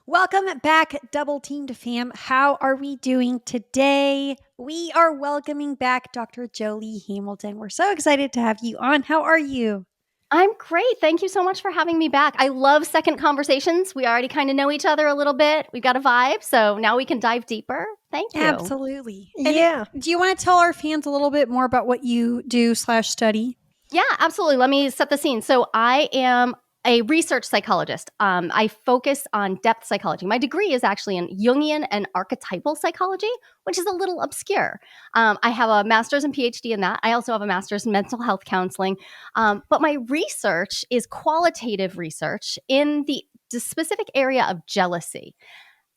Welcome back, Double Teamed fam. How are we doing today? We are welcoming back Dr. Joli Hamilton. We're so excited to have you on. How are you? I'm great. Thank you so much for having me back. I love second conversations. We already kind of know each other a little bit. We've got a vibe. So now we can dive deeper. Thank you. Absolutely. Yeah. Do you want to tell our fans a little bit more about what you do/study? Yeah, absolutely. Let me set the scene. So I am a research psychologist. I focus on depth psychology. My degree is actually in Jungian and archetypal psychology, which is a little obscure. I have a master's and PhD in that. I also have a master's in mental health counseling. But my research is qualitative research in the specific area of jealousy.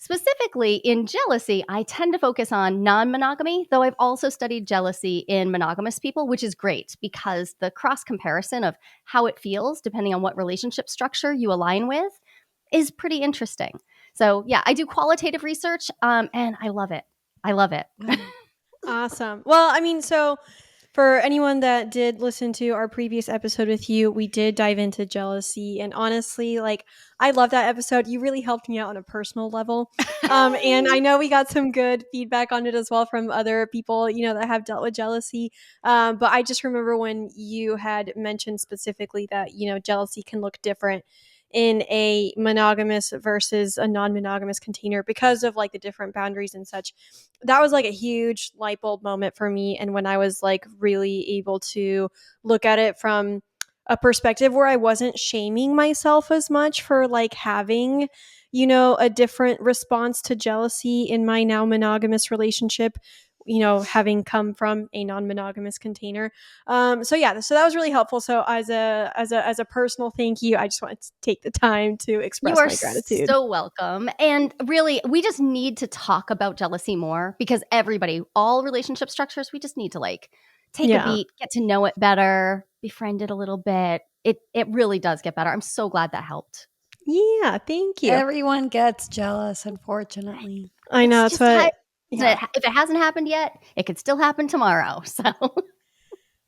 Specifically in jealousy, I tend to focus on non-monogamy, though I've also studied jealousy in monogamous people, which is great because the cross comparison of how it feels, depending on what relationship structure you align with, is pretty interesting. So yeah, I do qualitative research and I love it. I love it. Awesome. Well, so for anyone that did listen to our previous episode with you, we did dive into jealousy. And honestly, I love that episode. You really helped me out on a personal level. And I know we got some good feedback on it as well from other people, that have dealt with jealousy. But I just remember when you had mentioned specifically that, jealousy can look different in a monogamous versus a non-monogamous container because of the different boundaries and such. That was a huge light bulb moment for me. And when I was really able to look at it from a perspective where I wasn't shaming myself as much for having, a different response to jealousy in my now monogamous relationship, having come from a non-monogamous container. So that was really helpful. So as a personal thank you, I just wanted to take the time to express my gratitude. You are so welcome. And really, we just need to talk about jealousy more because all relationship structures, we just need to take a beat, get to know it better, befriend it a little bit. It really does get better. I'm so glad that helped. Yeah, thank you. Everyone gets jealous, unfortunately. I know. That's what. If it hasn't happened yet, it could still happen tomorrow. So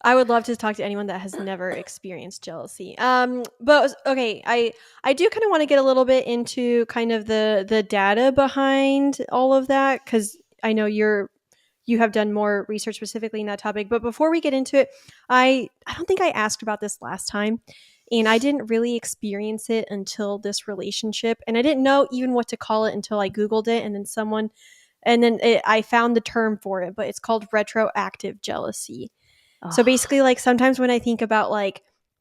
I would love to talk to anyone that has never experienced jealousy. But okay, I do kind of want to get a little bit into kind of the data behind all of that, because I know you have done more research specifically in that topic. But before we get into it, I don't think I asked about this last time, and I didn't really experience it until this relationship, and I didn't know even what to call it until I Googled it, and then I found the term for it, but it's called retroactive jealousy. So basically, sometimes when I think about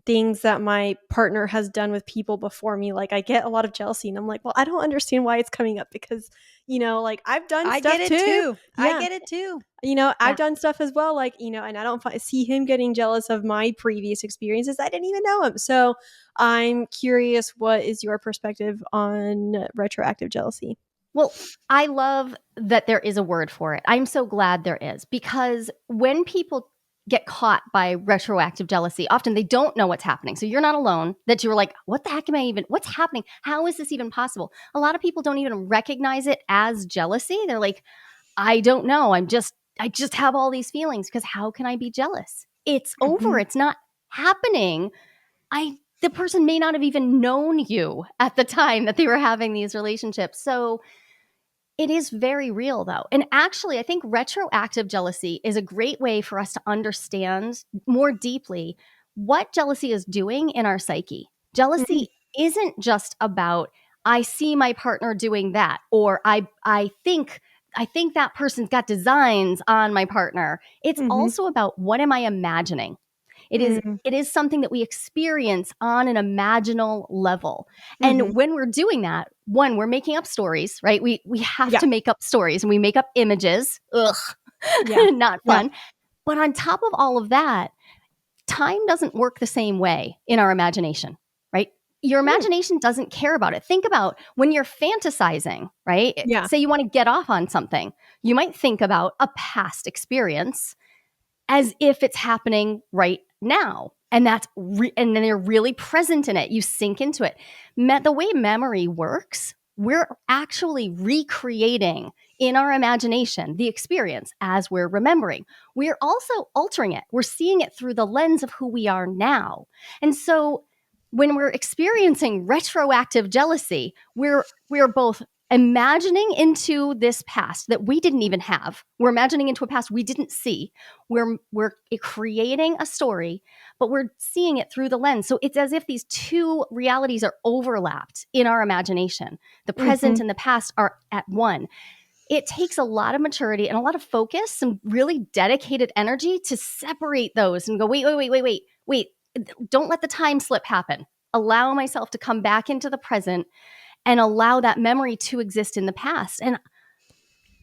things that my partner has done with people before me, I get a lot of jealousy, and I'm like, well, I don't understand why it's coming up, because I've done stuff too. I get it too. I've done stuff as well, and I don't see him getting jealous of my previous experiences. I didn't even know him. So I'm curious, what is your perspective on retroactive jealousy? Well, I love that there is a word for it. I'm so glad there is, because when people get caught by retroactive jealousy, often they don't know what's happening. So you're not alone, that you're like, what the heck what's happening? How is this even possible? A lot of people don't even recognize it as jealousy. They're like, I don't know. I just have all these feelings because how can I be jealous? It's over. It's not happening. The person may not have even known you at the time that they were having these relationships. So it is very real, though. And actually, I think retroactive jealousy is a great way for us to understand more deeply what jealousy is doing in our psyche. Jealousy isn't just about, I see my partner doing that, or I think that person's got designs on my partner. It's also about, what am I imagining? It is something that we experience on an imaginal level. And when we're doing that, one, we're making up stories, right? We have to make up stories, and we make up images. Ugh, not fun. Yeah. But on top of all of that, time doesn't work the same way in our imagination, right? Your imagination doesn't care about it. Think about when you're fantasizing, right? Yeah. Say you want to get off on something. You might think about a past experience as if it's happening right now. And and then you're really present in it. You sink into it. The way memory works, we're actually recreating in our imagination the experience as we're remembering. We're also altering it. We're seeing it through the lens of who we are now. And so when we're experiencing retroactive jealousy, we're both imagining into this past that we didn't even have. We're imagining into a past we didn't see. We're creating a story, but we're seeing it through the lens. So it's as if these two realities are overlapped in our imagination. The present and the past are at one. It takes a lot of maturity and a lot of focus, some really dedicated energy to separate those and go, wait. Don't let the time slip happen. Allow myself to come back into the present and allow that memory to exist in the past. And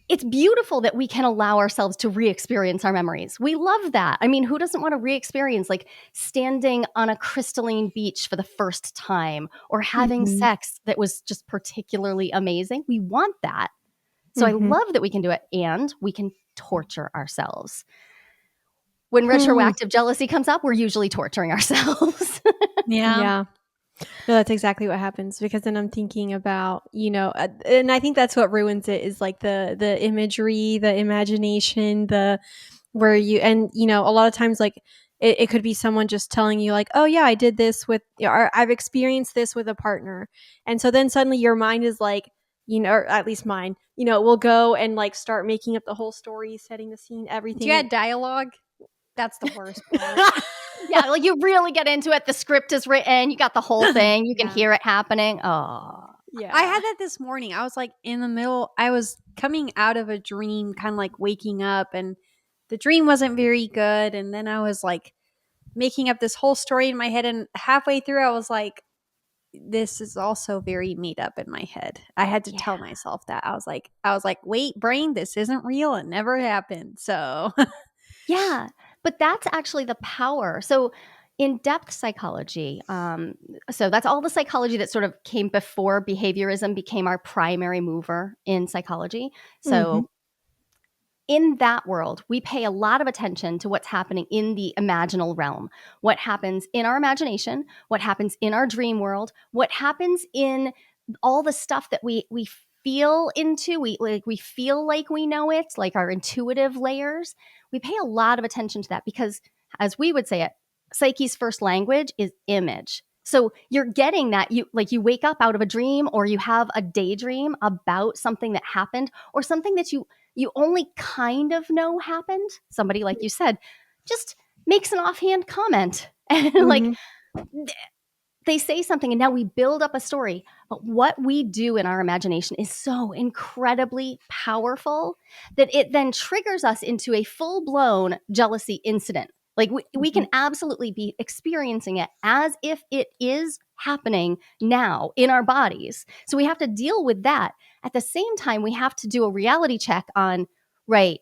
it's beautiful that we can allow ourselves to re-experience our memories. We love that. I mean, who doesn't want to re-experience like standing on a crystalline beach for the first time or having sex that was just particularly amazing? We want that. So I love that we can do it, and we can torture ourselves. When retroactive jealousy comes up, we're usually torturing ourselves. Yeah. No, that's exactly what happens, because then I'm thinking about, and I think that's what ruins it, is like the imagery, the imagination, where you, and a lot of times like it could be someone just telling you like, oh yeah, I did this with, or I've experienced this with a partner. And so then suddenly your mind is like, or at least mine, will go and like start making up the whole story, setting the scene, everything. Do you add dialogue? That's the worst part. Yeah, like you really get into it. The script is written. You got the whole thing. You can hear it happening. Oh, yeah. I had that this morning. I was like in the middle. I was coming out of a dream, kind of like waking up, and the dream wasn't very good. And then I was like making up this whole story in my head. And halfway through, I was like, this is also very made up in my head. I had to tell myself that. I was like, wait, brain, this isn't real. It never happened. So yeah. But that's actually the power. So in-depth psychology, so that's all the psychology that sort of came before behaviorism became our primary mover in psychology. So in that world, we pay a lot of attention to what's happening in the imaginal realm, what happens in our imagination, what happens in our dream world, what happens in all the stuff that we feel into. We feel like we know it, like our intuitive layers. We pay a lot of attention to that because, as we would say it, psyche's first language is image. So you're getting that, you wake up out of a dream, or you have a daydream about something that happened, or something that you only kind of know happened. Somebody, like you said, just makes an offhand comment and like they say something, and now we build up a story. But what we do in our imagination is so incredibly powerful that it then triggers us into a full-blown jealousy incident. Like we can absolutely be experiencing it as if it is happening now in our bodies. So we have to deal with that. At the same time, we have to do a reality check on, right,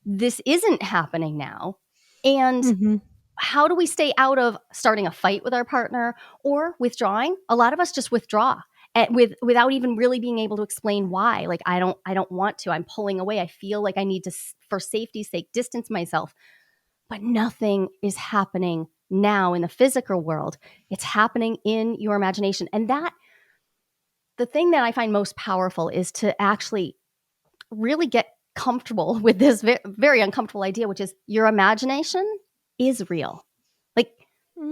this isn't happening now. And how do we stay out of starting a fight with our partner or withdrawing? A lot of us just withdraw without even really being able to explain why. Like, I don't want to. I'm pulling away. I feel like I need to, for safety's sake, distance myself. But nothing is happening now in the physical world. It's happening in your imagination. And the thing that I find most powerful is to actually really get comfortable with this very uncomfortable idea, which is your imagination is real. Like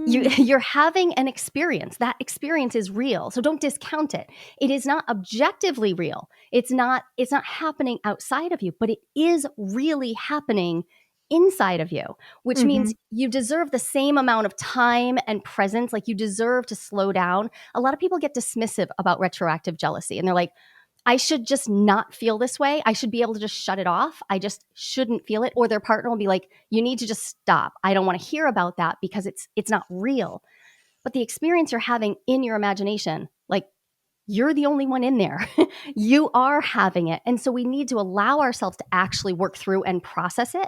you're having an experience. That experience is real. So don't discount it. It is not objectively real. It's not happening outside of you, but it is really happening inside of you, which means you deserve the same amount of time and presence. Like you deserve to slow down. A lot of people get dismissive about retroactive jealousy, and they're like, I should just not feel this way. I should be able to just shut it off. I just shouldn't feel it. Or their partner will be like, you need to just stop. I don't want to hear about that because it's not real. But the experience you're having in your imagination, like you're the only one in there. You are having it. And so we need to allow ourselves to actually work through and process it,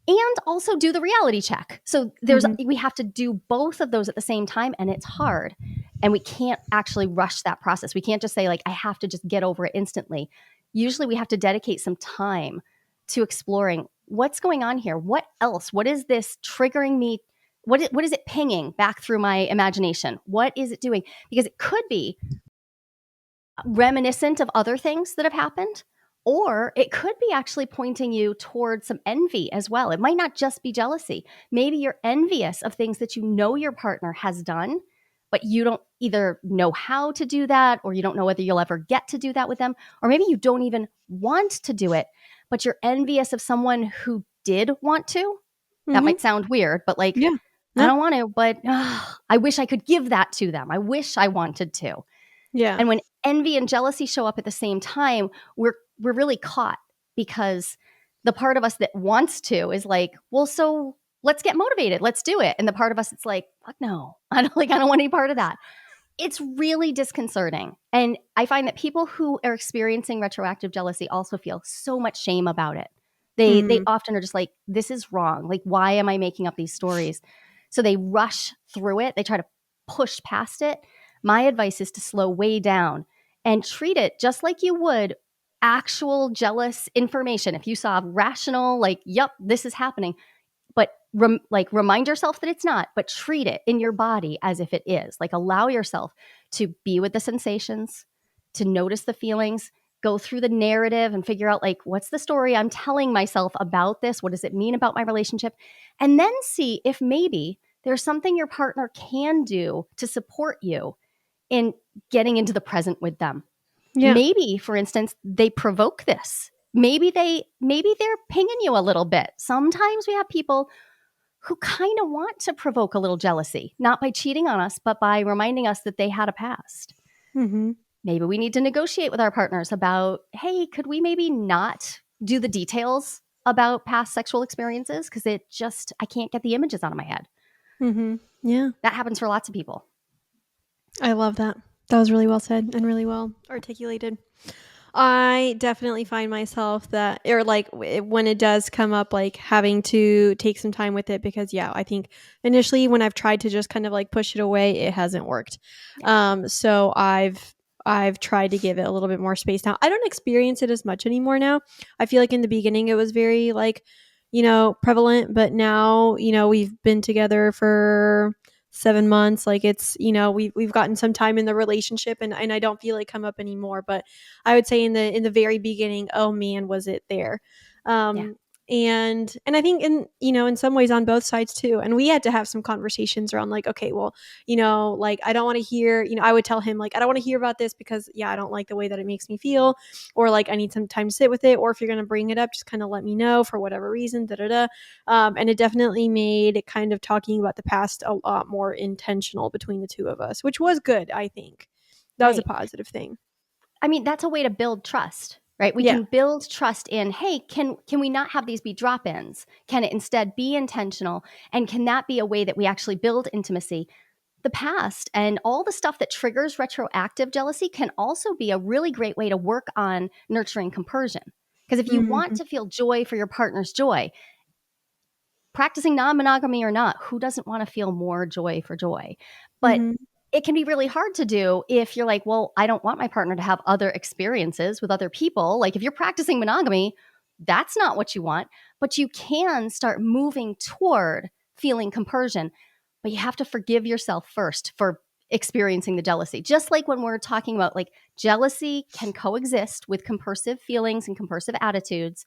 and also do the reality check. So we have to do both of those at the same time, and it's hard. And we can't actually rush that process. We can't just say like, I have to just get over it instantly. Usually we have to dedicate some time to exploring what's going on here. What else? What is this triggering me? What is it pinging back through my imagination? What is it doing? Because it could be reminiscent of other things that have happened, or it could be actually pointing you towards some envy as well. It might not just be jealousy. Maybe you're envious of things that you know your partner has done, but you don't either know how to do that, or you don't know whether you'll ever get to do that with them, or maybe you don't even want to do it, but you're envious of someone who did want to. That Mm-hmm. might sound weird, but like, Yeah. I No. don't want to, but I wish I could give that to them. I wish I wanted to. Yeah. And when envy and jealousy show up at the same time, we're really caught, because the part of us that wants to is like, well, so let's get motivated. Let's do it. And the part of us it's like, fuck no. I don't want any part of that. It's really disconcerting. And I find that people who are experiencing retroactive jealousy also feel so much shame about it. They Mm-hmm. often are just like, this is wrong. Like, why am I making up these stories? So they rush through it. They try to push past it. My advice is to slow way down and treat it just like you would actual jealous information. If you saw rational, like, yep, this is happening, but remind yourself that it's not, but treat it in your body as if it is. Like, allow yourself to be with the sensations, to notice the feelings, go through the narrative and figure out, like, what's the story I'm telling myself about this? What does it mean about my relationship? And then see if maybe there's something your partner can do to support you in getting into the present with them. Yeah. Maybe, for instance, they provoke this. Maybe they're pinging you a little bit. Sometimes we have people who kind of want to provoke a little jealousy, not by cheating on us, but by reminding us that they had a past. Mm-hmm. Maybe we need to negotiate with our partners about, hey, could we maybe not do the details about past sexual experiences? Because I can't get the images out of my head. Mm-hmm. Yeah. That happens for lots of people. I love that. That was really well said and really well articulated. I definitely find myself that, or like when it does come up, like having to take some time with it, because yeah, I think initially when I've tried to just kind of like push it away, it hasn't worked. So I've tried to give it a little bit more space now. I don't experience it as much anymore now. I feel like in the beginning it was very like, prevalent, but now, we've been together for 7 months. Like it's, we've gotten some time in the relationship, and I don't feel it come up anymore. But I would say in the very beginning, oh man, was it there. Yeah. And I think in some ways on both sides too. And we had to have some conversations around like, okay, well, like I don't want to hear, I would tell him like, I don't want to hear about this because yeah, I don't like the way that it makes me feel, or like I need some time to sit with it, or if you're going to bring it up, just kind of let me know for whatever reason, da da da. And it definitely made kind of talking about the past a lot more intentional between the two of us, which was good. I think that was a Right. positive thing. I mean, that's a way to build trust, right? We Yeah. can build trust in, hey, can we not have these be drop-ins? Can it instead be intentional? And can that be a way that we actually build intimacy? The past and all the stuff that triggers retroactive jealousy can also be a really great way to work on nurturing compersion. Because if you want Mm-hmm. to feel joy for your partner's joy, practicing non-monogamy or not, who doesn't want to feel more joy for joy? But Mm-hmm. it can be really hard to do if you're like, well, I don't want my partner to have other experiences with other people. Like if you're practicing monogamy, that's not what you want, but you can start moving toward feeling compersion. But you have to forgive yourself first for experiencing the jealousy. Just like when we're talking about like jealousy can coexist with compersive feelings and compersive attitudes.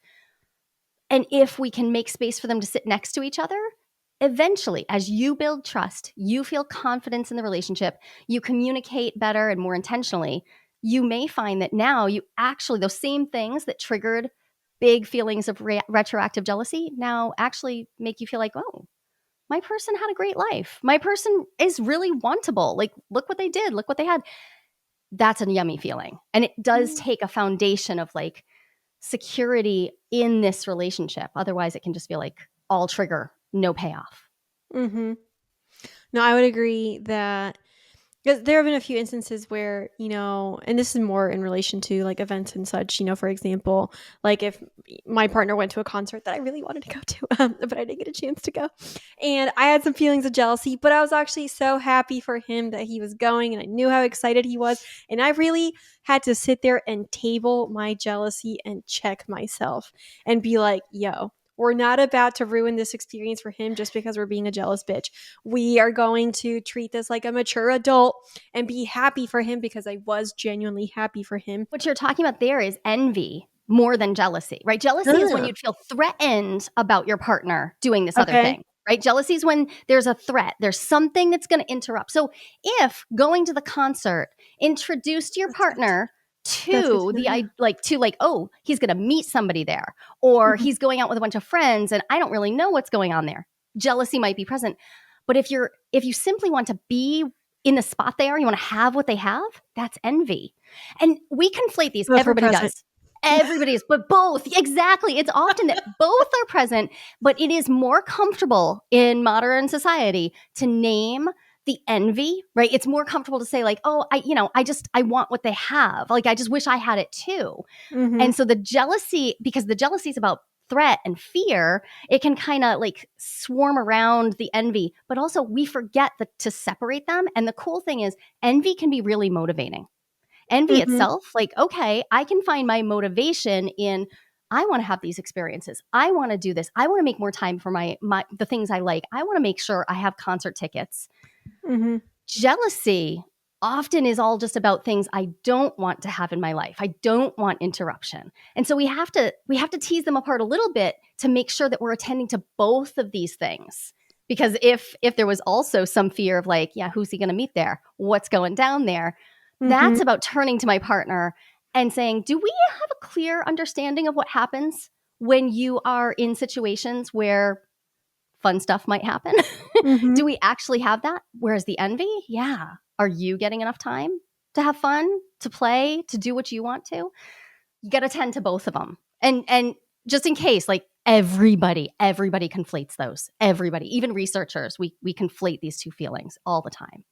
And if we can make space for them to sit next to each other, eventually, as you build trust, you feel confidence in the relationship, you communicate better and more intentionally, you may find that now you actually, those same things that triggered big feelings of retroactive jealousy now actually make you feel like, oh, my person had a great life. My person is really wantable. Like, look what they did. Look what they had. That's a yummy feeling. And it does take a foundation of like security in this relationship. Otherwise, it can just feel like all trigger, no payoff. Mm-hmm. No, I would agree that, because there have been a few instances where, and this is more in relation to like events and such, for example, like if my partner went to a concert that I really wanted to go to, but I didn't get a chance to go. And I had some feelings of jealousy, but I was actually so happy for him that he was going, and I knew how excited he was. And I really had to sit there and table my jealousy and check myself and be like, yo, we're not about to ruin this experience for him just because we're being a jealous bitch. We are going to treat this like a mature adult and be happy for him, because I was genuinely happy for him. What you're talking about there is envy more than jealousy, right? Jealousy is when you'd feel threatened about your partner doing this other Okay. thing, right? Jealousy is when there's a threat, there's something that's going to interrupt. So if going to the concert introduced your That's good. partner That's good to to know, yeah. oh, he's going to meet somebody there, or Mhm. he's going out with a bunch of friends and I don't really know what's going on there, jealousy might be present. But if you simply want to be in the spot there, you want to have what they have, that's envy. And we conflate these. Both were Everybody present. does. Everybody is, but both. Exactly. It's often that both are present, but it is more comfortable in modern society to name the envy, right? It's more comfortable to say like, oh, I want what they have. Like, I just wish I had it too. Mhm. And so the jealousy, because the jealousy is about threat and fear, it can kind of like swarm around the envy, but also we forget to separate them. And the cool thing is envy can be really motivating. Envy Mhm. itself, like, okay, I can find my motivation in I want to have these experiences. I want to do this. I want to make more time for my the things I like. I want to make sure I have concert tickets. Mhm. Jealousy often is all just about things I don't want to have in my life. I don't want interruption. And so we have to tease them apart a little bit to make sure that we're attending to both of these things. Because if there was also some fear of like, yeah, who's he going to meet there? What's going down there? Mhm. That's about turning to my partner and saying, do we have a clear understanding of what happens when you are in situations where fun stuff might happen? Mhm. Do we actually have that? Whereas the envy, yeah. Are you getting enough time to have fun, to play, to do what you want to? You got to tend to both of them. And just in case, like everybody conflates those. Everybody, even researchers, we conflate these two feelings all the time.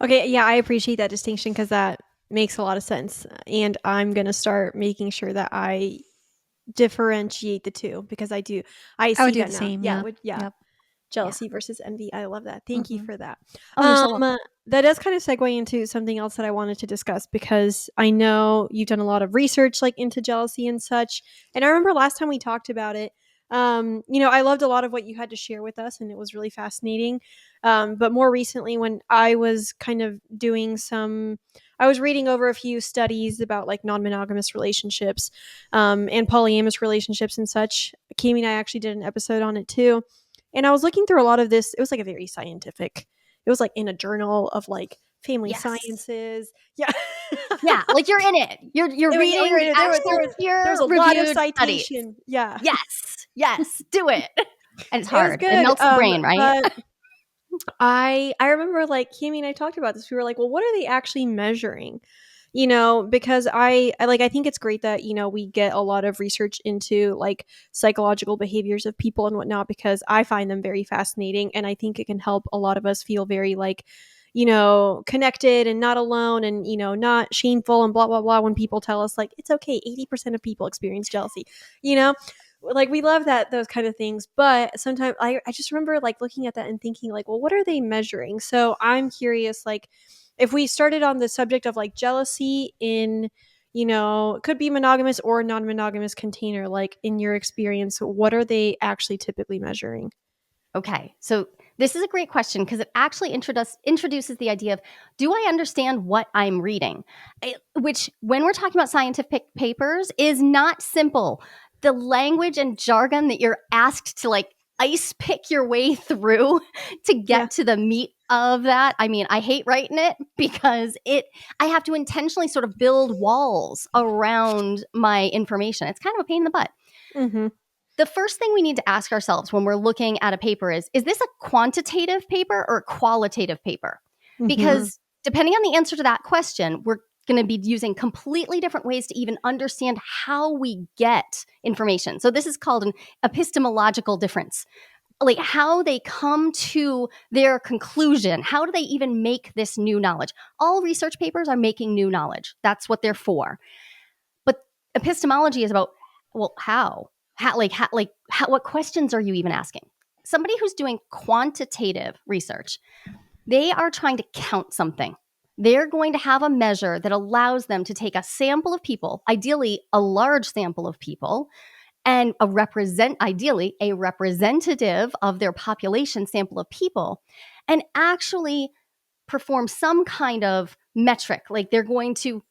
Okay, yeah, I appreciate that distinction because that makes a lot of sense. And I'm going to start making sure that I differentiate the two because I do. I I would see do that the now. same. Yeah, Yeah. yeah. Yep. Yeah. Jealousy versus envy. I love that. Thank you Hmm. for that. Oh, you're so welcome. That does kind of segue into something else that I wanted to discuss because I know you've done a lot of research like into jealousy and such. And I remember last time we talked about it. I loved a lot of what you had to share with us, and it was really fascinating. But more recently, when I was kind of I was reading over a few studies about like non-monogamous relationships, and polyamorous relationships and such. Kimi and I actually did an episode on it too. And I was looking through a lot of this. It was like a very scientific. It was like in a journal of like family Yes. sciences. Yeah. Yeah, like you're in it. You're reading the actual There was peer a lot of reviewed studies. citation. Yeah. Yes, do it. And it's It was hard. It good. melts the brain, right? But I remember like Kimmy and I talked about this. We were like, well, what are they actually measuring? Because I think it's great that, we get a lot of research into like psychological behaviors of people and whatnot, because I find them very fascinating. And I think it can help a lot of us feel very like, connected and not alone and, not shameful and blah, blah, blah. When people tell us like, it's okay. 80% of people experience jealousy, you know? Like we love those kind of things, but sometimes I just remember like looking at that and thinking like, well, what are they measuring? So I'm curious, like if we started on the subject of like jealousy in, it could be monogamous or non-monogamous container, like in your experience, what are they actually typically measuring? Okay, so this is a great question because it actually introduces the idea of, do I understand what I'm reading? Which, when we're talking about scientific papers, is not simple. The language and jargon that you're asked to like ice pick your way through to Yeah. get to the meat of that. I mean, I hate writing it because I have to intentionally sort of build walls around my information. It's kind of a pain in the butt. Mm-hmm. The first thing we need to ask ourselves when we're looking at a paper is this a quantitative paper or a qualitative paper? Mm-hmm. Because depending on the answer to that question, we're going to be using completely different ways to even understand how we get information. So this is called an epistemological difference. Like how they come to their conclusion. How do they even make this new knowledge? All research papers are making new knowledge. That's what they're for. But epistemology is about, well, how? What questions are you even asking? Somebody who's doing quantitative research, they are trying to count something. They're going to have a measure that allows them to take a sample of people, ideally a large sample of people, and ideally a representative of their population sample of people, and actually perform some kind of metric. Like they're going to,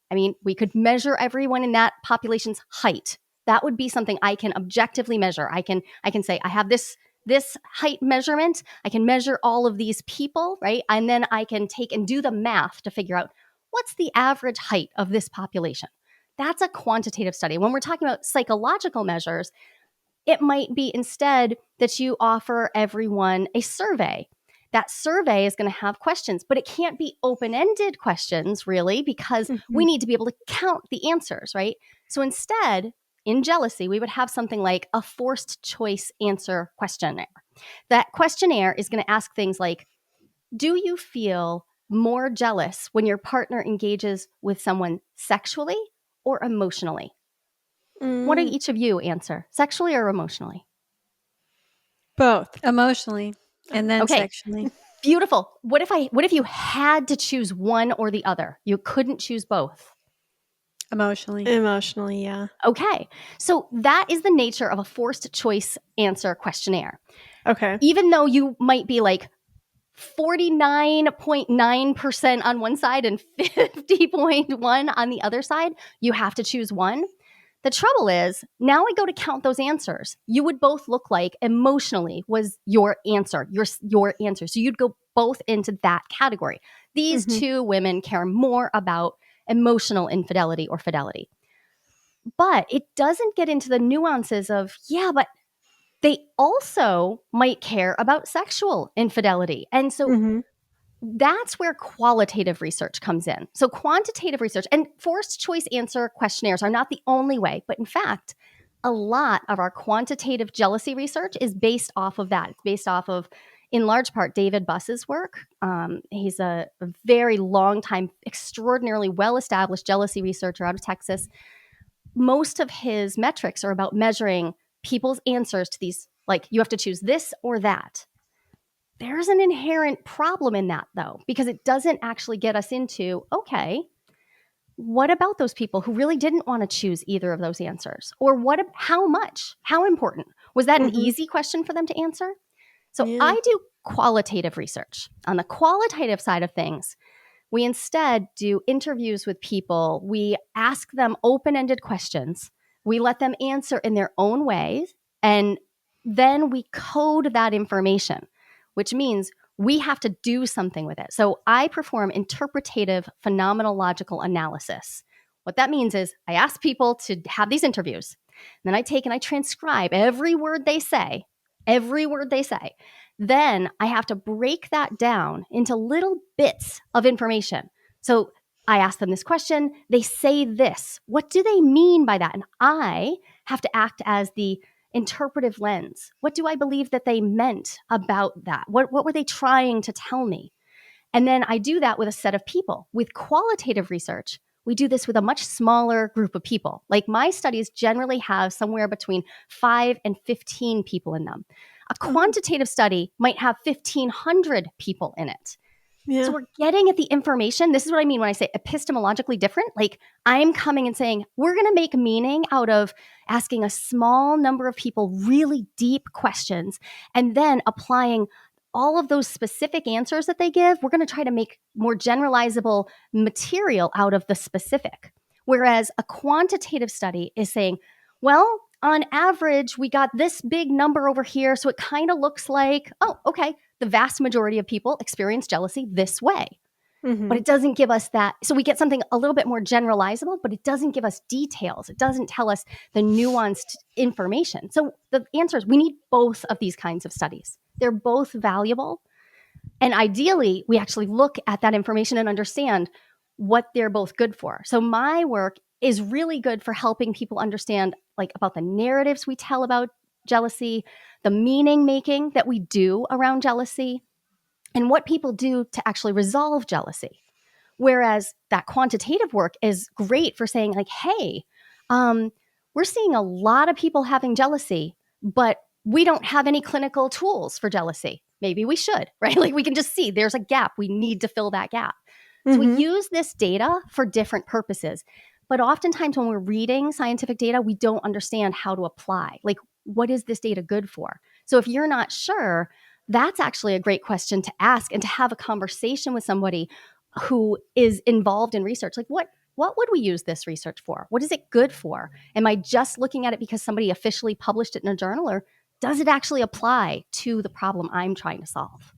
we could measure everyone in that population's height. That would be something I can objectively measure. I can say I have this this height measurement. I can measure all of these people, right? And then I can take and do the math to figure out what's the average height of this population. That's a quantitative study. When we're talking about psychological measures, it might be instead that you offer everyone a survey. That survey is going to have questions, but it can't be open-ended questions, really, because we need to be able to count the answers, right? So instead, in jealousy, we would have something like a forced choice answer questionnaire. That questionnaire is going to ask things like, do you feel more jealous when your partner engages with someone sexually or emotionally? What do each of you answer, sexually or emotionally? Both. Emotionally and then Okay, sexually. beautiful. What if you had to choose one or the other? You couldn't choose both. Emotionally. Emotionally, yeah. Okay, so that is the nature of a forced choice answer questionnaire. Okay. Even though you might be like 49.9% on one side and 50.1 on the other side, you have to choose one. The trouble is, now I go to count those answers. You would both look like emotionally was your answer, your answer. So you'd go both into that category. These two women care more about emotional infidelity or fidelity. But it doesn't get into the nuances of, yeah, but they also might care about sexual infidelity. And so that's where qualitative research comes in. So quantitative research and forced choice answer questionnaires are not the only way, but in fact, a lot of our quantitative jealousy research is based off of that. It's based off of, in large part, David Buss's work. He's a very long time, extraordinarily well-established jealousy researcher out of Texas. Most of his metrics are about measuring people's answers to these, like, you have to choose this or that. There's an inherent problem in that, though, because it doesn't actually get us into, okay, what about those people who really didn't want to choose either of those answers? Or how much? How important? Was that an easy question for them to answer? So I do qualitative research. On the qualitative side of things, we instead do interviews with people. We ask them open-ended questions. We let them answer in their own ways, and then we code that information, which means we have to do something with it. So I perform interpretative phenomenological analysis. What that means is I ask people to have these interviews, and then I take and I transcribe every word they say, every word they say. Then I have to break that down into little bits of information. So I ask them this question, they say this. What do they mean by that? And I have to act as the interpretive lens. What do I believe that they meant about that? What were they trying to tell me? And then I do that with a set of people. With qualitative research, we do this with a much smaller group of people. Like my studies generally have somewhere between 5 and 15 people in them. A quantitative study might have 1,500 people in it. Yeah. So we're getting at the information. This is what I mean when I say epistemologically different. Like I'm coming and saying, we're going to make meaning out of asking a small number of people really deep questions and then applying all of those specific answers that they give. We're going to try to make more generalizable material out of the specific. Whereas a quantitative study is saying, well, on average, we got this big number over here. So it kind of looks like, oh, okay, the vast majority of people experience jealousy this way. But it doesn't give us that. So we get something a little bit more generalizable, but it doesn't give us details. It doesn't tell us the nuanced information. So the answer is we need both of these kinds of studies. They're both valuable. And ideally, we actually look at that information and understand what they're both good for. So my work is really good for helping people understand like about the narratives we tell about jealousy, the meaning making that we do around jealousy, and what people do to actually resolve jealousy. Whereas that quantitative work is great for saying like, hey, we're seeing a lot of people having jealousy, but we don't have any clinical tools for jealousy. Maybe we should, right? Like we can just see there's a gap. We need to fill that gap. So we use this data for different purposes. But oftentimes when we're reading scientific data, we don't understand how to apply. Like, what is this data good for? So if you're not sure, that's actually a great question to ask and to have a conversation with somebody who is involved in research. Like, what would we use this research for? What is it good for? Am I just looking at it because somebody officially published it in a journal, or does it actually apply to the problem I'm trying to solve?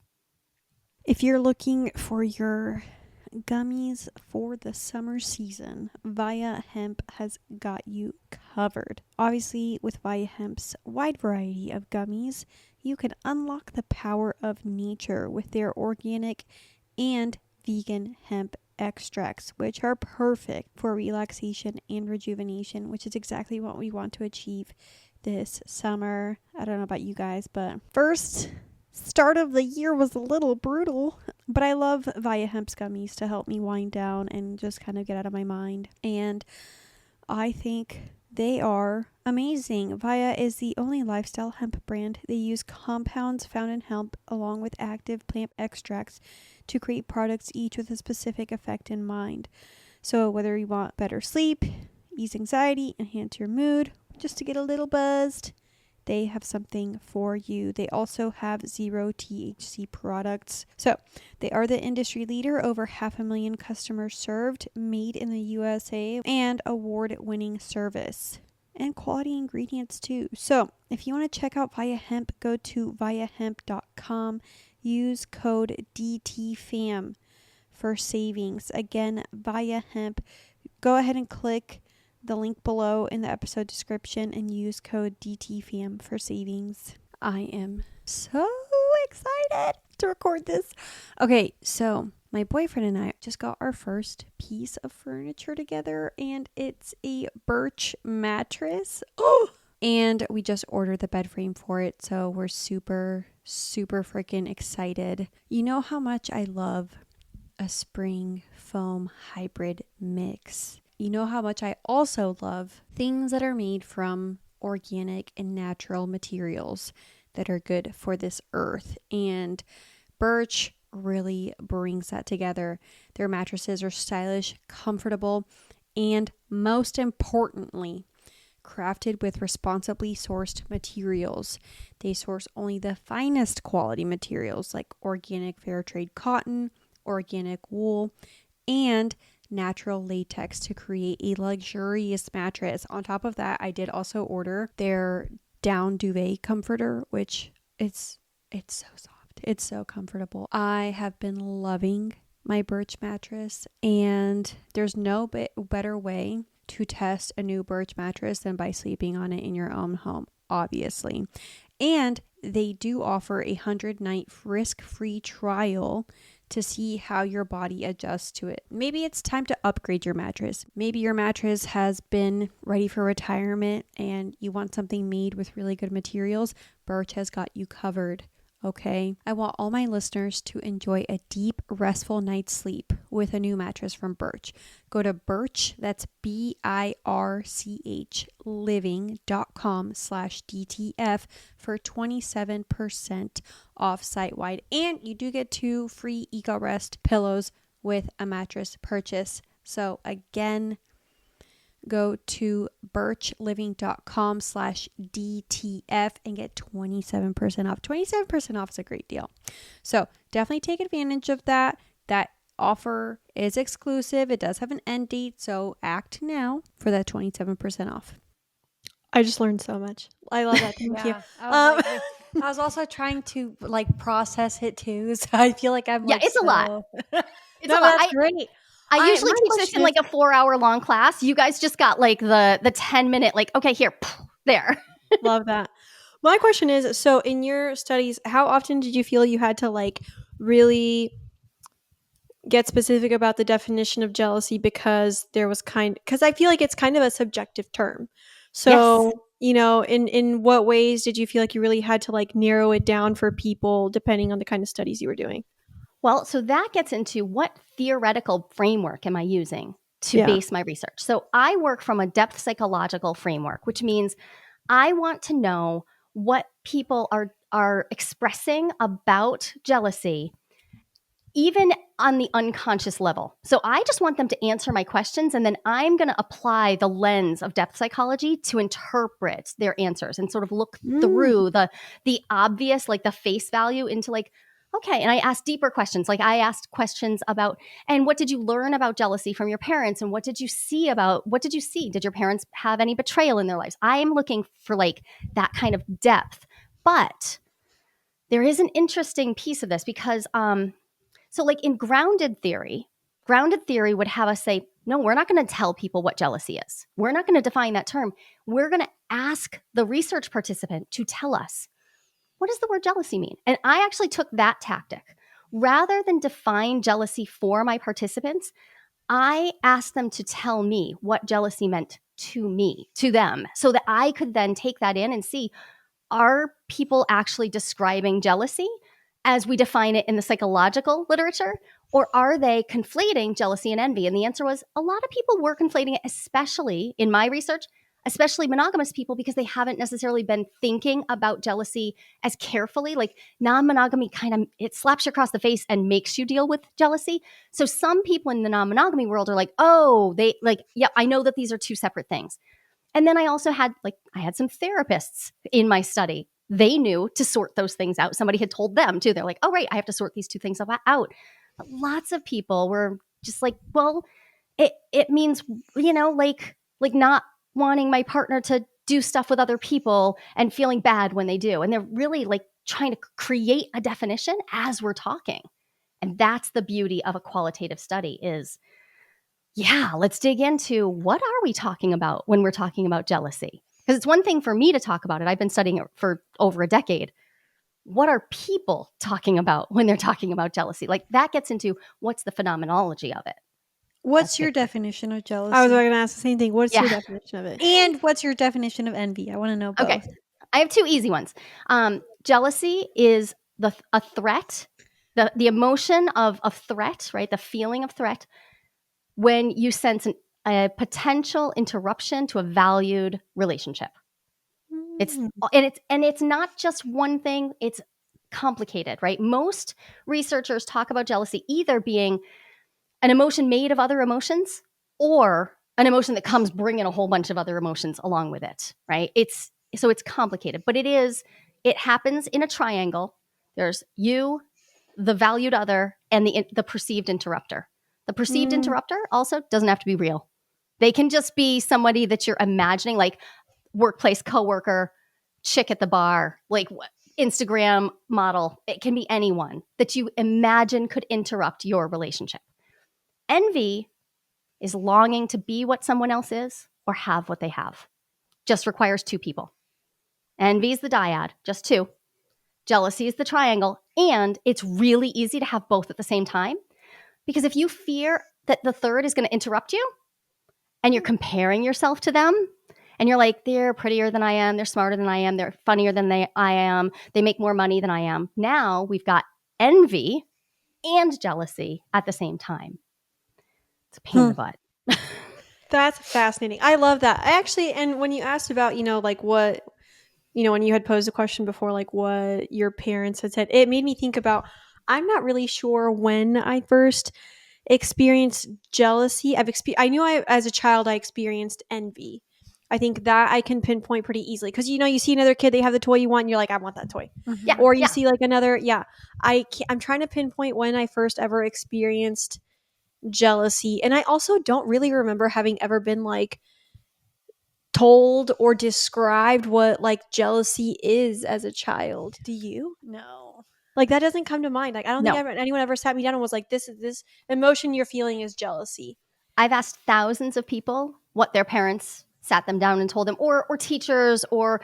If you're looking for your gummies for the summer season, Via Hemp has got you covered. Obviously, with Via Hemp's wide variety of gummies, you can unlock the power of nature with their organic and vegan hemp extracts, which are perfect for relaxation and rejuvenation, which is exactly what we want to achieve this summer. I don't know about you guys, but first start of the year was a little brutal, but I love Via Hemp's gummies to help me wind down and just kind of get out of my mind. And I think they are amazing. Via is the only lifestyle hemp brand. They use compounds found in hemp along with active plant extracts to create products each with a specific effect in mind. So whether you want better sleep, ease anxiety, enhance your mood, just to get a little buzzed, they have something for you. They also have 0 THC products. So they are the industry leader, over 500,000 customers served, made in the USA, and award-winning service. And quality ingredients too. So if you want to check out Via Hemp, go to viahemp.com. Use code DTFAM for savings. Again, Via Hemp. Go ahead and click the link below in the episode description and use code DTFAM for savings. I am so excited to record this. Okay, so my boyfriend and I just got our first piece of furniture together, and it's a birch mattress. Oh! And we just ordered the bed frame for it, so we're super freaking excited. You know how much I love a spring foam hybrid mix. You know how much I also love things that are made from organic and natural materials that are good for this earth. And birch really brings that together. Their mattresses are stylish, comfortable, and most importantly, crafted with responsibly sourced materials. They source only the finest quality materials like organic fair trade cotton, organic wool, and natural latex to create a luxurious mattress. On top of that, I did also order their down duvet comforter, which it's so soft. It's so comfortable. I have been loving my birch mattress, and there's no better way to test a new birch mattress than by sleeping on it in your own home, obviously. And they do offer a 100-night risk-free trial to see how your body adjusts to it. Maybe it's time to upgrade your mattress. Maybe your mattress has been ready for retirement and you want something made with really good materials. Birch has got you covered. Okay. I want all my listeners to enjoy a deep, restful night's sleep with a new mattress from Birch. Go to Birch, that's BIRCH, living.com/DTF for 27% off site-wide. And you do get 2 free EcoRest pillows with a mattress purchase. So again, go to birchliving.com/DTF and get 27% off. 27% off is a great deal. So definitely take advantage of that. That offer is exclusive. It does have an end date, so act now for that 27% off. I just learned so much. I love that. Thank you. I was also trying to process it too, so I feel like I'm it's a lot. It's No, a lot. that's great. I usually teach this in like a 4-hour long class. You guys just got like the 10-minute, like, okay, here, there. Love that. My question is, so in your studies, how often did you feel you had to like really get specific about the definition of jealousy, because I feel like it's kind of a subjective term. So, Yes. you know, in what ways did you feel like you really had to like narrow it down for people depending on the kind of studies you were doing? Well, so that gets into what theoretical framework am I using to base my research. So I work from a depth psychological framework, which means I want to know what people are expressing about jealousy, even on the unconscious level. So I just want them to answer my questions, and then I'm going to apply the lens of depth psychology to interpret their answers and sort of look through the obvious, like the face value, into like, okay. And I asked deeper questions. Like I asked questions about, and what did you learn about jealousy from your parents? And what did you see? Did your parents have any betrayal in their lives? I am looking for like that kind of depth. But there is an interesting piece of this because, so like in grounded theory would have us say, no, we're not going to tell people what jealousy is. We're not going to define that term. We're going to ask the research participant to tell us, what does the word jealousy mean? And I actually took that tactic. Rather than define jealousy for my participants, I asked them to tell me what jealousy meant to them, so that I could then take that in and see, are people actually describing jealousy as we define it in the psychological literature? Or are they conflating jealousy and envy? And the answer was a lot of people were conflating it, especially in my research, especially monogamous people, because they haven't necessarily been thinking about jealousy as carefully. Like non-monogamy kind of, it slaps you across the face and makes you deal with jealousy. So some people in the non-monogamy world are like, oh, they like, yeah, I know that these are two separate things. And then I also had I had some therapists in my study. They knew to sort those things out. Somebody had told them too. They're like, oh, right, I have to sort these two things out. But lots of people were just like, well, it means, like not wanting my partner to do stuff with other people and feeling bad when they do. And they're really like trying to create a definition as we're talking. And that's the beauty of a qualitative study is, yeah, let's dig into what are we talking about when we're talking about jealousy? Because it's one thing for me to talk about it. I've been studying it for over a decade. What are people talking about when they're talking about jealousy? Like that gets into what's the phenomenology of it. What's your definition of jealousy? I was going to ask the same thing. What's Yeah. your definition of it? And what's your definition of envy? I want to know both. Okay. I have two easy ones. Jealousy is a threat, the emotion of threat, right? The feeling of threat when you sense a potential interruption to a valued relationship. It's not just one thing, it's complicated, right? Most researchers talk about jealousy either being an emotion made of other emotions or an emotion that comes bringing a whole bunch of other emotions along with it, right? It's complicated, but it happens in a triangle. There's you, the valued other, and the perceived interrupter. The perceived interrupter also doesn't have to be real. They can just be somebody that you're imagining, like workplace coworker, chick at the bar, like Instagram model. It can be anyone that you imagine could interrupt your relationship. Envy is longing to be what someone else is or have what they have. Just requires two people. Envy is the dyad, just two. Jealousy is the triangle. And it's really easy to have both at the same time. Because if you fear that the third is going to interrupt you and you're comparing yourself to them and you're like, they're prettier than I am, they're smarter than I am, they're funnier than I am, they make more money than I am. Now we've got envy and jealousy at the same time. It's a pain in the butt. That's fascinating. I love that. I actually, and when you asked about, like what, when you had posed a question before, like what your parents had said, it made me think about, I'm not really sure when I first experienced jealousy. I knew as a child I experienced envy. I think that I can pinpoint pretty easily because you see another kid, they have the toy you want, and you're like, I want that toy. Yeah, or you see like another, I'm trying to pinpoint when I first ever experienced jealousy, and I also don't really remember having ever been like told or described what like jealousy is as a child. Do you? No. Like that doesn't come to mind. Like I don't think anyone ever sat me down and was like, this emotion you're feeling is jealousy. I've asked thousands of people what their parents sat them down and told them, or teachers, or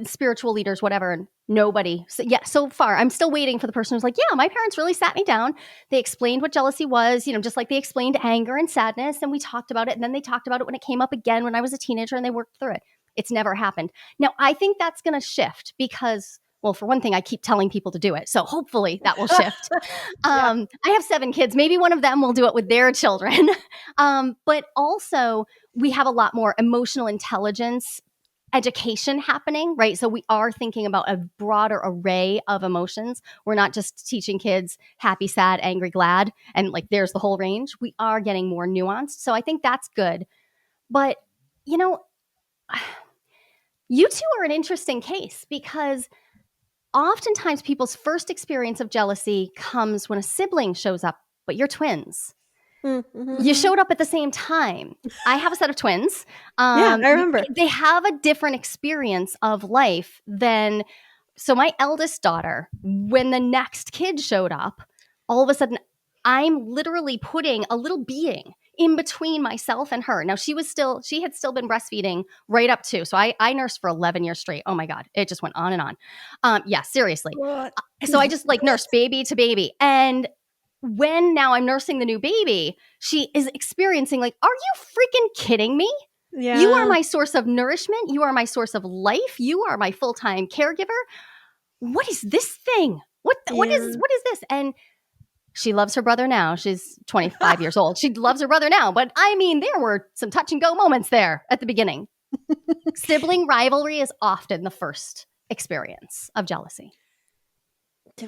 spiritual leaders, whatever, and nobody. So far, I'm still waiting for the person who's like, yeah, my parents really sat me down. They explained what jealousy was, just like they explained anger and sadness, and we talked about it, and then they talked about it when it came up again when I was a teenager, and they worked through it. It's never happened. Now, I think that's going to shift because, well, for one thing, I keep telling people to do it. So hopefully that will shift. I have 7 kids. Maybe one of them will do it with their children. But also we have a lot more emotional intelligence education happening, right? So we are thinking about a broader array of emotions. We're not just teaching kids happy, sad, angry, glad, and like there's the whole range. We are getting more nuanced. So I think that's good. But, you two are an interesting case because oftentimes people's first experience of jealousy comes when a sibling shows up, but you're twins. Mm-hmm. You showed up at the same time. I have a set of twins. Yeah, I remember. They have a different experience of life than. So my eldest daughter, when the next kid showed up, all of a sudden, I'm literally putting a little being in between myself and her. Now she had still been breastfeeding right up to. So I nursed for 11 years straight. Oh my God, it just went on and on. Yeah, seriously. What? So I just like nursed baby to baby, and when now I'm nursing the new baby, she is experiencing like, are you freaking kidding me? Yeah. You are my source of nourishment. You are my source of life. You are my full-time caregiver. What is this thing? What is this? And she loves her brother now. She's 25 years old. She loves her brother now. But I mean, there were some touch and go moments there at the beginning. Sibling rivalry is often the first experience of jealousy.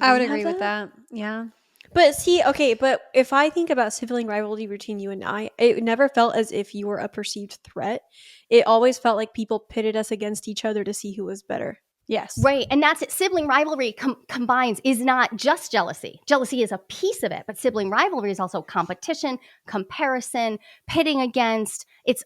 I would agree with that. Yeah. But see, okay, but if I think about sibling rivalry between you and I, it never felt as if you were a perceived threat. It always felt like people pitted us against each other to see who was better. Yes. Right. And that's it. Sibling rivalry combines is not just jealousy. Jealousy is a piece of it, but sibling rivalry is also competition, comparison, pitting against. It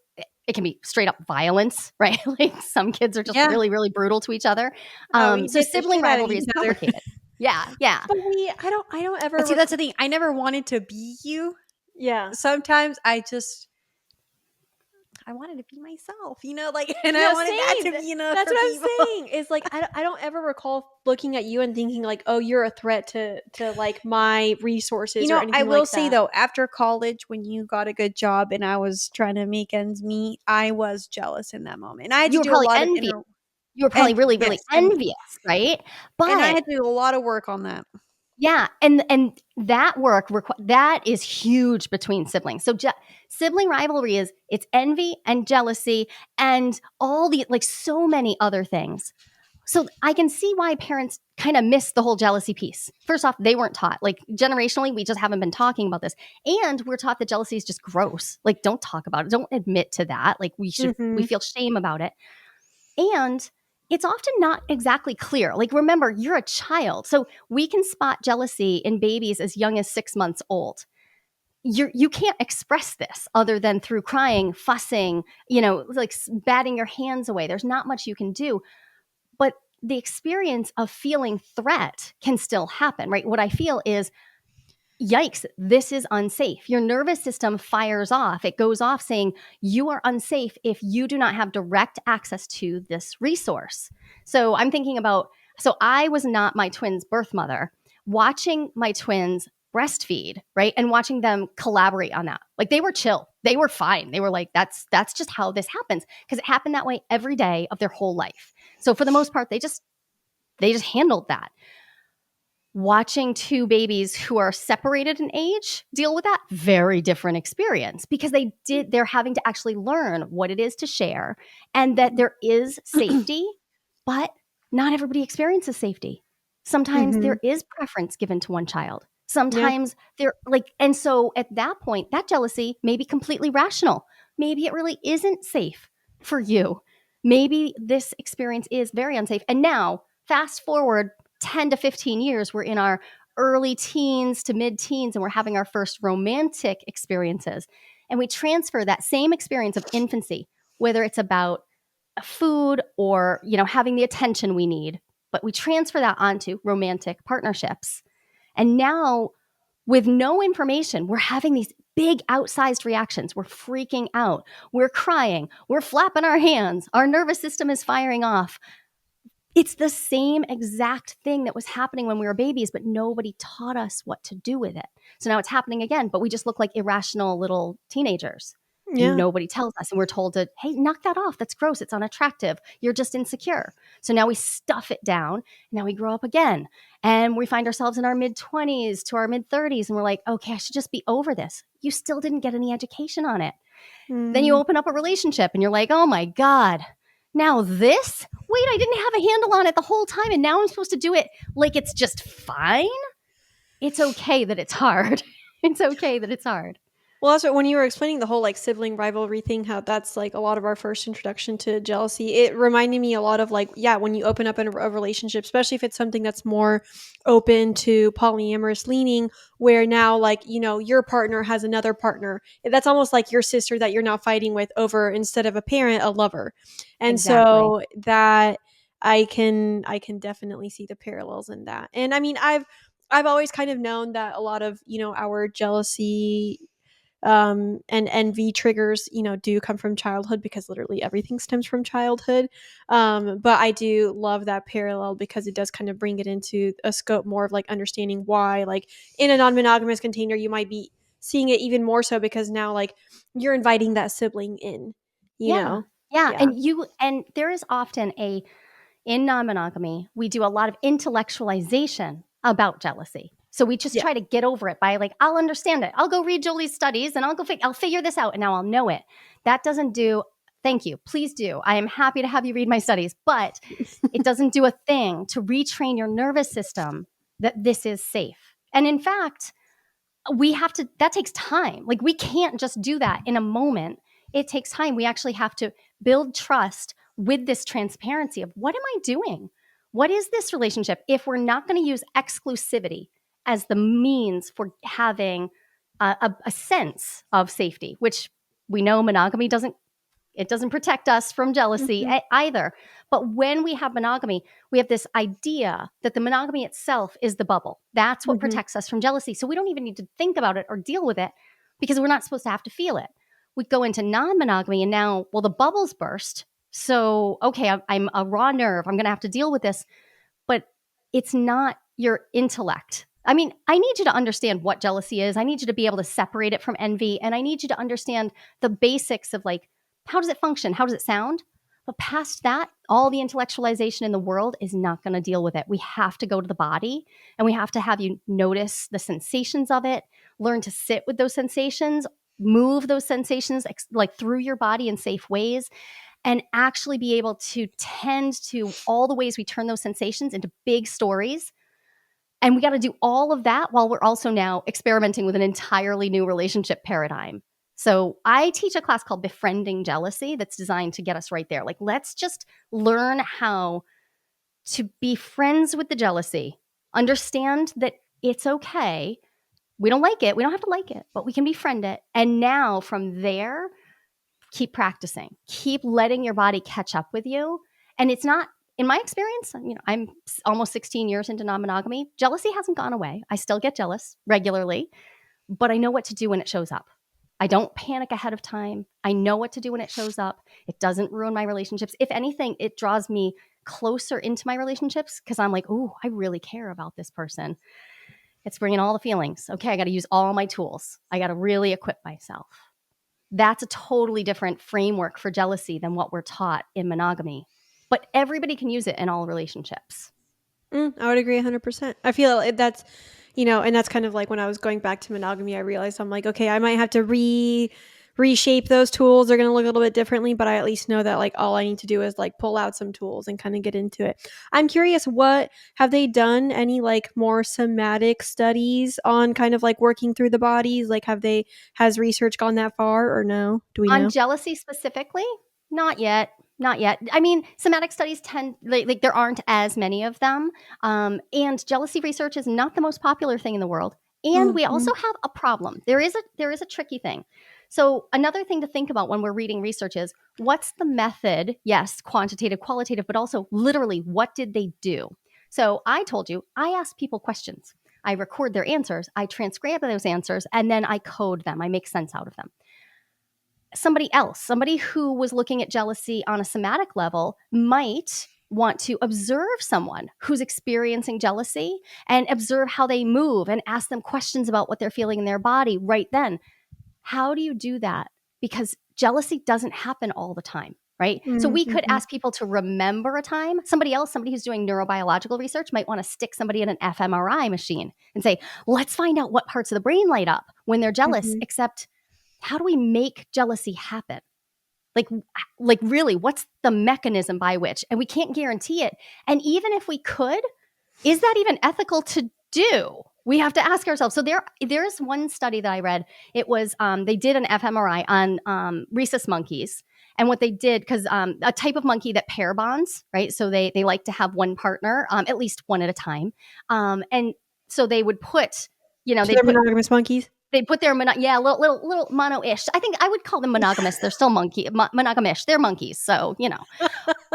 can be straight up violence, right? Like some kids are just really, really brutal to each other. So sibling rivalry is complicated. Yeah. But I don't ever. But see, that's the thing. I never wanted to be you. Yeah. Sometimes I wanted to be myself, like, and I wanted that to be enough. That's what I'm saying. Is like I don't ever recall looking at you and thinking like, oh, you're a threat to like my resources. Or anything I will like say that. though, after college, when you got a good job and I was trying to make ends meet, I was jealous in that moment. And I had to do a lot of You were probably really, really envious, right? But and I had to do a lot of work on that. Yeah, and that work that is huge between siblings. So sibling rivalry it's envy and jealousy and all the like so many other things. So I can see why parents kind of miss the whole jealousy piece. First off, they weren't taught. Like generationally, we just haven't been talking about this. And we're taught that jealousy is just gross. Like don't talk about it. Don't admit to that. Like we feel shame about it. And it's often not exactly clear. Like, remember, you're a child. So we can spot jealousy in babies as young as 6 months old. You can't express this other than through crying, fussing, like batting your hands away. There's not much you can do. But the experience of feeling threat can still happen, right? What I feel is, yikes, this is unsafe. Your nervous system fires off. It goes off saying you are unsafe if you do not have direct access to this resource. So I'm thinking about, so I was not my twins' birth mother. Watching my twins breastfeed, right? And watching them collaborate on that. Like they were chill. They were fine. They were like, that's just how this happens. Because it happened that way every day of their whole life. So for the most part, they just handled that. Watching two babies who are separated in age deal with that, very different experience because they're having to actually learn what it is to share and that there is safety, but not everybody experiences safety. Sometimes there is preference given to one child. Sometimes they're like, and so at that point, that jealousy may be completely rational. Maybe it really isn't safe for you. Maybe this experience is very unsafe. And now, fast forward 10 to 15 years, we're in our early teens to mid-teens and we're having our first romantic experiences. And we transfer that same experience of infancy, whether it's about food or, having the attention we need, but we transfer that onto romantic partnerships. And now with no information, we're having these big outsized reactions. We're freaking out. We're crying. We're flapping our hands. Our nervous system is firing off. It's the same exact thing that was happening when we were babies, but nobody taught us what to do with it. So now it's happening again, but we just look like irrational little teenagers. Yeah. And nobody tells us. And we're told to, hey, knock that off. That's gross. It's unattractive. You're just insecure. So now we stuff it down. And now we grow up again. And we find ourselves in our mid-20s to our mid-30s. And we're like, okay, I should just be over this. You still didn't get any education on it. Then you open up a relationship and you're like, oh my God. Now this? Wait, I didn't have a handle on it the whole time and now I'm supposed to do it like it's just fine? It's okay that it's hard. It's okay that it's hard. Well, that's what, when you were explaining the whole like sibling rivalry thing, how that's like a lot of our first introduction to jealousy. It reminded me a lot of like, yeah, when you open up in a relationship, especially if it's something that's more open to polyamorous leaning, where now like, you know, your partner has another partner. That's almost like your sister that you're now fighting with over, instead of a parent, a lover. And Exactly. so that I can definitely see the parallels in that. And I mean, I've always kind of known that a lot of, you know, our jealousy and envy triggers, you know, do come from childhood, because literally everything stems from childhood. But I do love that parallel, because it does kind of bring it into a scope more of like understanding why, like in a non-monogamous container, you might be seeing it even more so, because now like you're inviting that sibling in, you Yeah. know? Yeah. Yeah. And there is often in non-monogamy, we do a lot of intellectualization about jealousy. So we just Yeah. try to get over it by like, I'll understand it. I'll go read Joli's studies and I'll figure this out and now I'll know it. That doesn't do, thank you. Please do. I am happy to have you read my studies, but it doesn't do a thing to retrain your nervous system that this is safe. And in fact, that takes time. Like we can't just do that in a moment. It takes time. We actually have to build trust with this transparency of what am I doing? What is this relationship? If we're not going to use exclusivity as the means for having a sense of safety, which we know monogamy doesn't protect us from jealousy Mhm. either. But when we have monogamy, we have this idea that the monogamy itself is the bubble. That's what Mhm. protects us from jealousy. So we don't even need to think about it or deal with it because we're not supposed to have to feel it. We go into non monogamy and now, well, the bubble's burst. So, okay, I'm a raw nerve. I'm going to have to deal with this. But it's not your intellect. I mean, I need you to understand what jealousy is. I need you to be able to separate it from envy. And I need you to understand the basics of like, how does it function? How does it sound? But past that, all the intellectualization in the world is not going to deal with it. We have to go to the body and we have to have you notice the sensations of it, learn to sit with those sensations, move those sensations like through your body in safe ways, and actually be able to tend to all the ways we turn those sensations into big stories. And we got to do all of that while we're also now experimenting with an entirely new relationship paradigm. So I teach a class called Befriending Jealousy that's designed to get us right there. Like, let's just learn how to be friends with the jealousy, understand that it's okay. We don't like it. We don't have to like it, but we can befriend it. And now from there, keep practicing, keep letting your body catch up with you. And it's not, in my experience, you know, I'm almost 16 years into non-monogamy. Jealousy hasn't gone away. I still get jealous regularly, but I know what to do when it shows up. I don't panic ahead of time. I know what to do when it shows up. It doesn't ruin my relationships. If anything, it draws me closer into my relationships because I'm like, oh, I really care about this person. It's bringing all the feelings. Okay, I got to use all my tools. I got to really equip myself. That's a totally different framework for jealousy than what we're taught in monogamy. But everybody can use it in all relationships. I would agree 100%. I feel that's, you know, and that's kind of like when I was going back to monogamy, I realized I'm like, okay, I might have to reshape those tools. They're going to look a little bit differently, but I at least know that like all I need to do is like pull out some tools and kind of get into it. I'm curious, what have they done any like more somatic studies on kind of like working through the bodies? Like has research gone that far or no? Do we On know? jealousy specifically, not yet. Not yet. I mean, somatic studies tend like there aren't as many of them, and jealousy research is not the most popular thing in the world. And we Mm-hmm. also have a problem. There is a tricky thing. So another thing to think about when we're reading research is what's the method? Yes, quantitative, qualitative, but also literally what did they do? So I told you I ask people questions. I record their answers. I transcribe those answers, and then I code them. I make sense out of them. Somebody who was looking at jealousy on a somatic level might want to observe someone who's experiencing jealousy and observe how they move and ask them questions about what they're feeling in their body right then. How do you do that? Because jealousy doesn't happen all the time, right? So we could Mm-hmm. ask people to remember a time. Somebody who's doing neurobiological research might want to stick somebody in an fMRI machine and say, let's find out what parts of the brain light up when they're jealous, Mm-hmm. except how do we make jealousy happen? Like, like really, what's the mechanism by which? And we can't guarantee it. And even if we could, is that even ethical to do? We have to ask ourselves. So there's one study that I read. It was they did an fMRI on rhesus monkeys, and what they did, because a type of monkey that pair bonds, right? So they like to have one partner, at least one at a time, and so they would put, So they're monogamous monkeys. they put their little mono-ish. I think I would call them monogamous. They're still monogamish. They're monkeys, so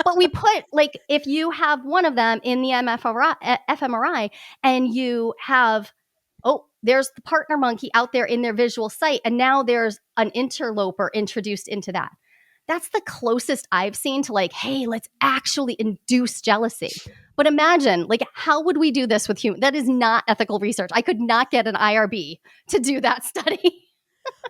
But we put, like, if you have one of them in the fMRI and you have, there's the partner monkey out there in their visual sight, and now there's an interloper introduced into that. That's the closest I've seen to, like, hey, let's actually induce jealousy. But imagine, like, how would we do this with humans? That is not ethical research. I could not get an IRB to do that study.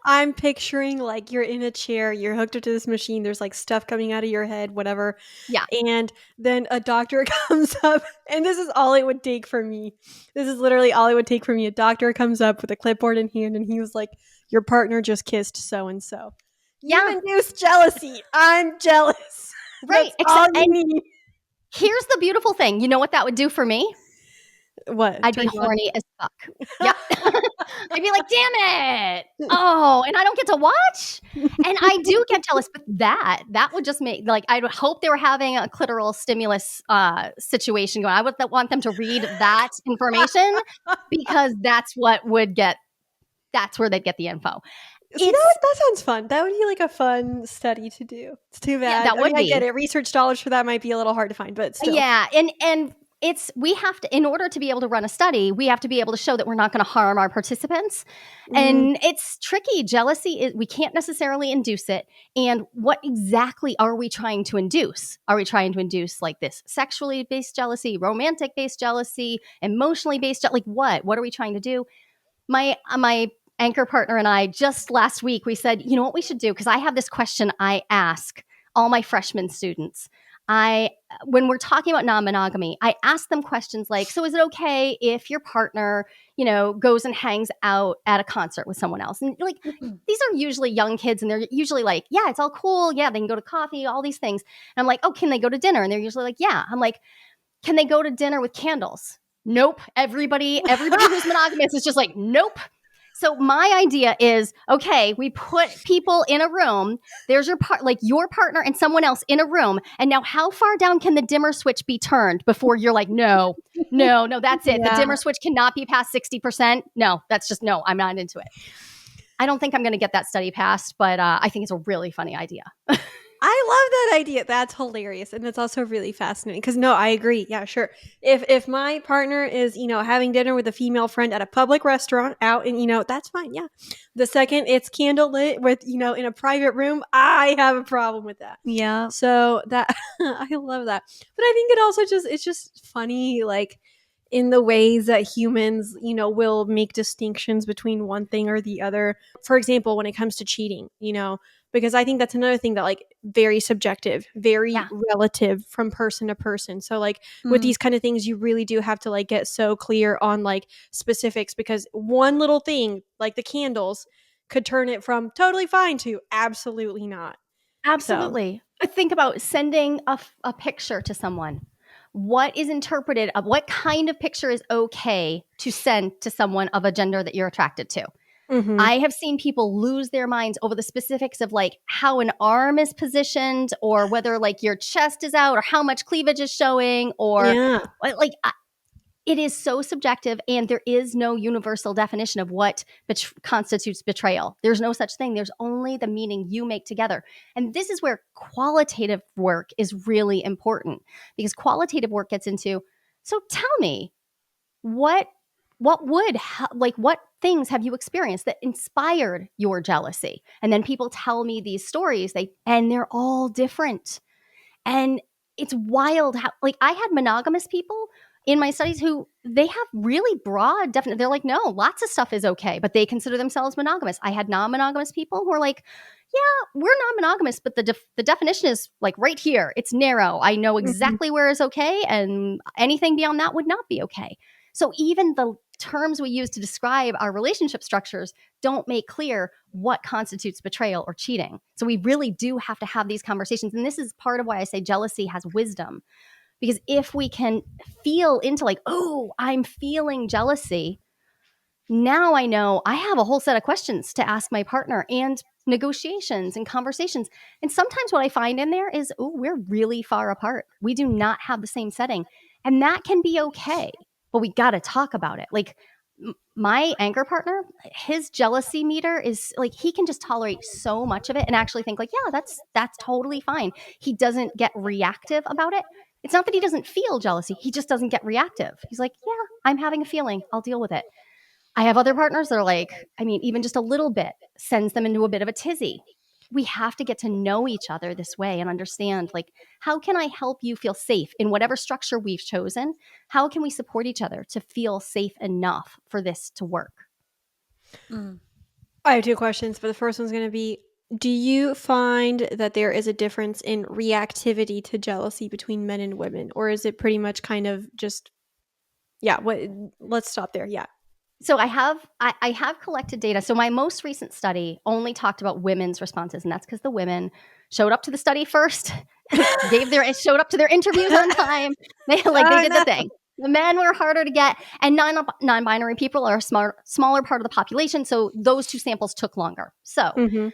I'm picturing like you're in a chair, you're hooked up to this machine, there's like stuff coming out of your head, whatever. Yeah. And then a doctor comes up, and this is all it would take for me. This is literally all it would take for me. A doctor comes up with a clipboard in hand, and he was like, your partner just kissed so and so. You induce jealousy. I'm jealous. Right. That's all you need. Here's the beautiful thing. You know what that would do for me? What? I'd be horny as fuck. Yep. I'd be like, damn it. Oh, and I don't get to watch. And I do get jealous, but that would just make, like, I would hope they were having a clitoral stimulus situation going. I would want them to read that information, because that's where they'd get the info. That sounds fun. That would be like a fun study to do. It's too bad. Yeah, that would be. I get it. Research dollars for that might be a little hard to find, but still. Yeah, and we have to, in order to be able to run a study, we have to be able to show that we're not going to harm our participants. And it's tricky. Jealousy we can't necessarily induce it. And what exactly are we trying to induce? Are we trying to induce, like, this sexually based jealousy, romantic based jealousy, emotionally based, like, what are we trying to do? My anchor partner and I, just last week, we said, you know what we should do? Because I have this question I ask all my freshman students. When we're talking about non-monogamy, I ask them questions like, so is it okay if your partner, goes and hangs out at a concert with someone else? And, like, these are usually young kids, and they're usually like, yeah, it's all cool. Yeah, they can go to coffee, all these things. And I'm like, oh, can they go to dinner? And they're usually like, yeah. I'm like, can they go to dinner with candles? Nope. Everybody who's monogamous is just like, nope. So my idea is, okay, we put people in a room. There's your partner and someone else in a room. And now, how far down can the dimmer switch be turned before you're like, no, that's it. Yeah. The dimmer switch cannot be past 60%. No, that's just, no, I'm not into it. I don't think I'm going to get that study passed, but I think it's a really funny idea. I love that idea. That's hilarious. And it's also really fascinating because, no, I agree. Yeah, sure. If my partner is, having dinner with a female friend at a public restaurant out and, that's fine. Yeah. The second it's candlelit with, in a private room, I have a problem with that. Yeah. So that, I love that. But I think it's just funny, like, in the ways that humans, will make distinctions between one thing or the other. For example, when it comes to cheating, because I think that's another thing that, like, very subjective, very relative from person to person. So, like, with these kind of things, you really do have to, like, get so clear on, like, specifics, because one little thing, like the candles, could turn it from totally fine to absolutely not. Absolutely. So. Think about sending a picture to someone. What is interpreted of what kind of picture is okay to send to someone of a gender that you're attracted to? Mm-hmm. I have seen people lose their minds over the specifics of, like, how an arm is positioned, or whether, like, your chest is out, or how much cleavage is showing, or like, it is so subjective, and there is no universal definition of what constitutes betrayal. There's no such thing. There's only the meaning you make together. And this is where qualitative work is really important, because qualitative work gets into, so tell me, what things have you experienced that inspired your jealousy? And then people tell me these stories, and they're all different. And it's wild how, like, I had monogamous people in my studies who they have really broad definite. They're like, no, lots of stuff is okay, but they consider themselves monogamous. I had non-monogamous people who are like, yeah, we're non-monogamous, but the definition is, like, right here. It's narrow. I know exactly where is okay, and anything beyond that would not be okay. So even the terms we use to describe our relationship structures don't make clear what constitutes betrayal or cheating. So we really do have to have these conversations. And this is part of why I say jealousy has wisdom. Because if we can feel into, like, oh, I'm feeling jealousy, Now I know I have a whole set of questions to ask my partner and negotiations and conversations. And sometimes what I find in there is, oh, we're really far apart. We do not have the same setting. And that can be okay, but we got to talk about it. Like my anchor partner, his jealousy meter is like, he can just tolerate so much of it and actually think like, yeah, that's totally fine. He doesn't get reactive about it. It's not that he doesn't feel jealousy. He just doesn't get reactive. He's like, yeah, I'm having a feeling. I'll deal with it. I have other partners that are like, I mean, even just a little bit sends them into a bit of a tizzy. We have to get to know each other this way and understand, like, how can I help you feel safe in whatever structure we've chosen? How can we support each other to feel safe enough for this to work? Mm. I have two questions, but the first one's going to be, do you find that there is a difference in reactivity to jealousy between men and women, or is it pretty much kind of just, yeah, what, let's stop there. Yeah. So I have collected data. So my most recent study only talked about women's responses, and that's because the women showed up to the study first, showed up to their interviews on time. They they Oh, did no. the thing. The men were harder to get, and non-binary people are a smaller part of the population. So those two samples took longer. So Mm-hmm.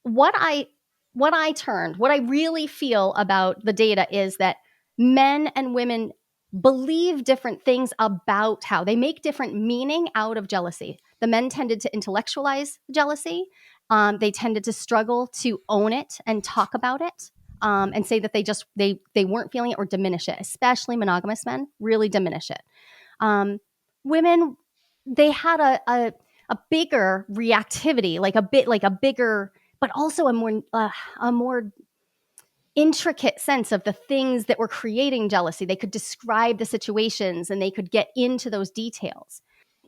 what I what I really feel about the data is that men and women believe different things about how they make different meaning out of jealousy. The men tended to intellectualize jealousy. They tended to struggle to own it and talk about it, and say that they weren't feeling it or diminish it. Especially monogamous men really diminish it. Women, they had a bigger reactivity, like a bigger, but also a more intricate sense of the things that were creating jealousy. They could describe the situations and they could get into those details.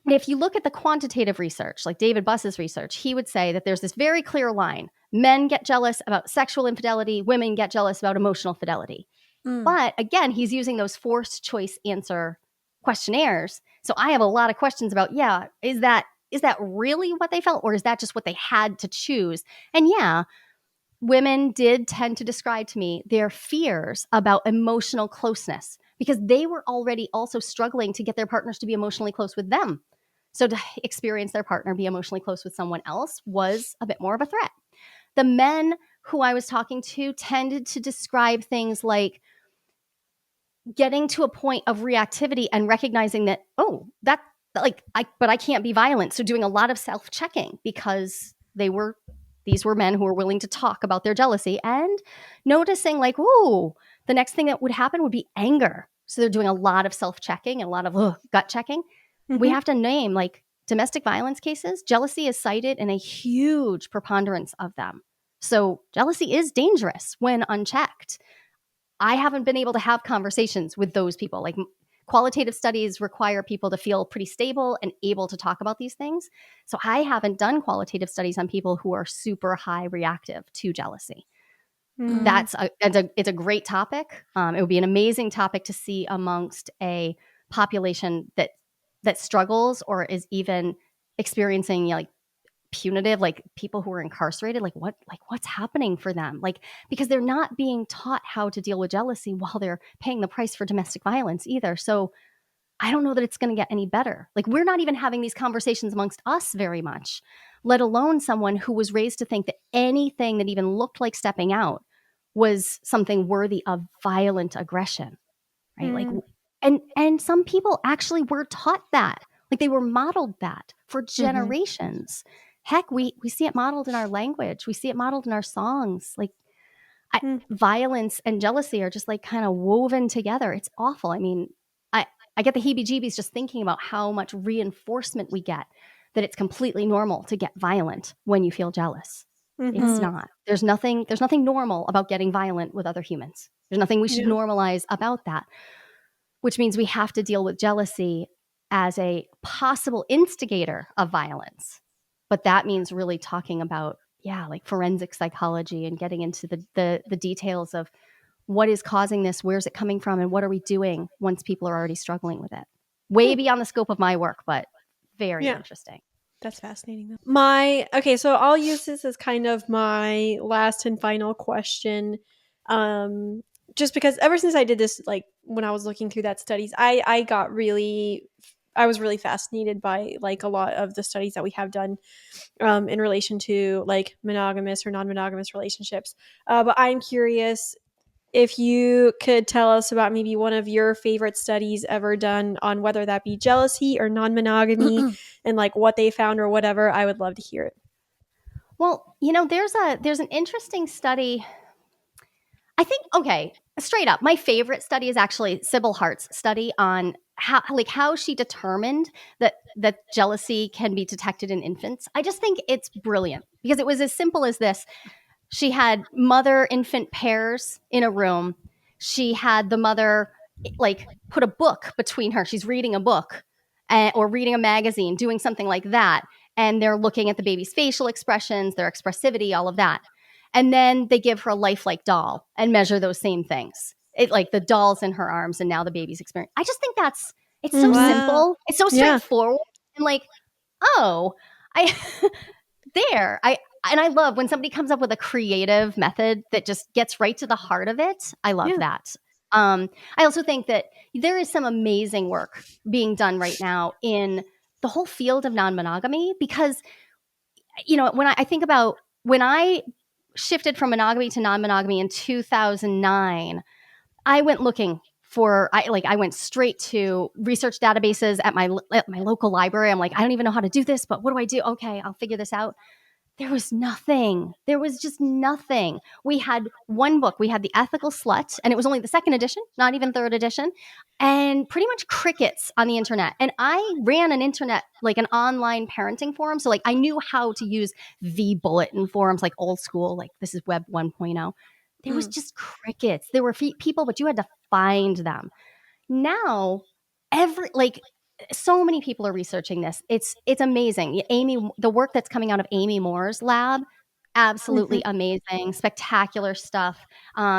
And if you look at the quantitative research, like David Buss's research, he would say that there's this very clear line. Men get jealous about sexual infidelity, women get jealous about emotional fidelity. Mm. But again, he's using those forced choice answer questionnaires. So I have a lot of questions about, yeah, is that really what they felt, or is that just what they had to choose? And yeah, women did tend to describe to me their fears about emotional closeness because they were already also struggling to get their partners to be emotionally close with them. So to experience their partner be emotionally close with someone else was a bit more of a threat. The men who I was talking to tended to describe things like getting to a point of reactivity and recognizing that, oh, that but I can't be violent. So doing a lot of self-checking because these were men who were willing to talk about their jealousy and noticing like, ooh, the next thing that would happen would be anger. So they're doing a lot of self-checking and a lot of gut checking. We Mm-hmm. have to name like domestic violence cases. Jealousy is cited in a huge preponderance of them. So jealousy is dangerous when unchecked. I haven't been able to have conversations with those people. Like qualitative studies require people to feel pretty stable and able to talk about these things. So I haven't done qualitative studies on people who are super high reactive to jealousy. Mm-hmm. It's a great topic. It would be an amazing topic to see amongst a population that struggles or is even experiencing like punitive, like people who are incarcerated, what's happening for them, like because they're not being taught how to deal with jealousy while they're paying the price for domestic violence either. So I don't know that it's going to get any better. Like we're not even having these conversations amongst us very much, let alone someone who was raised to think that anything that even looked like stepping out was something worthy of violent aggression, right? Like, Mm-hmm. and some people actually were taught that, like they were modeled that for generations. Heck, we see it modeled in our language, we see it modeled in our songs. Like violence and jealousy are just like kind of woven together. It's awful. I mean, I get the heebie-jeebies just thinking about how much reinforcement we get that it's completely normal to get violent when you feel jealous. Mm-hmm. It's Mm. not. There's nothing normal about getting violent with other humans. There's nothing we should Yeah. normalize about that, which means we have to deal with jealousy as a possible instigator of violence. But that means really talking about, yeah, like forensic psychology and getting into the details of what is causing this, where's it coming from, and what are we doing once people are already struggling with it. Way Hmm. beyond the scope of my work, but very Yeah. interesting. That's fascinating though. So I'll use this as kind of my last and final question. Um just because ever since I did this, like when I was looking through that studies, I got really I was really fascinated by like a lot of the studies that we have done in relation to like monogamous or non-monogamous relationships. But I'm curious if you could tell us about maybe one of your favorite studies ever done on whether that be jealousy or non-monogamy and like what they found or whatever. I would love to hear it. Well, there's an interesting study. I think, okay, straight up, my favorite study is actually Sybil Hart's study on how she determined that jealousy can be detected in infants. I just think it's brilliant because it was as simple as this. She had mother infant pairs in a room. She had the mother like put a book between her. She's reading a book or reading a magazine, doing something like that. And they're looking at the baby's facial expressions, their expressivity, all of that. And then they give her a lifelike doll and measure those same things. It like the doll's in her arms and now the baby's experience. I just think it's so Mm-hmm. Wow. simple. It's so Yeah. straightforward. And like, oh, I I love when somebody comes up with a creative method that just gets right to the heart of it. I love Yeah. that. I also think that there is some amazing work being done right now in the whole field of non-monogamy because when I think about when I shifted from monogamy to non-monogamy in 2009, I went looking for I went straight to research databases at my local library. I'm like, I don't even know how to do this, but what do I do? Okay, I'll figure this out. There was nothing. There was just nothing. We had one book. We had The Ethical Slut, and it was only the second edition, not even third edition, and pretty much crickets on the internet. And I ran an internet, like an online parenting forum. So like I knew how to use the bulletin forums, like old school, like this is Web 1.0. There was just crickets. There were people, but you had to find them. Now, so many people are researching this. It's amazing. The work that's coming out of Amy Moore's lab, Mm-hmm. absolutely amazing, spectacular stuff.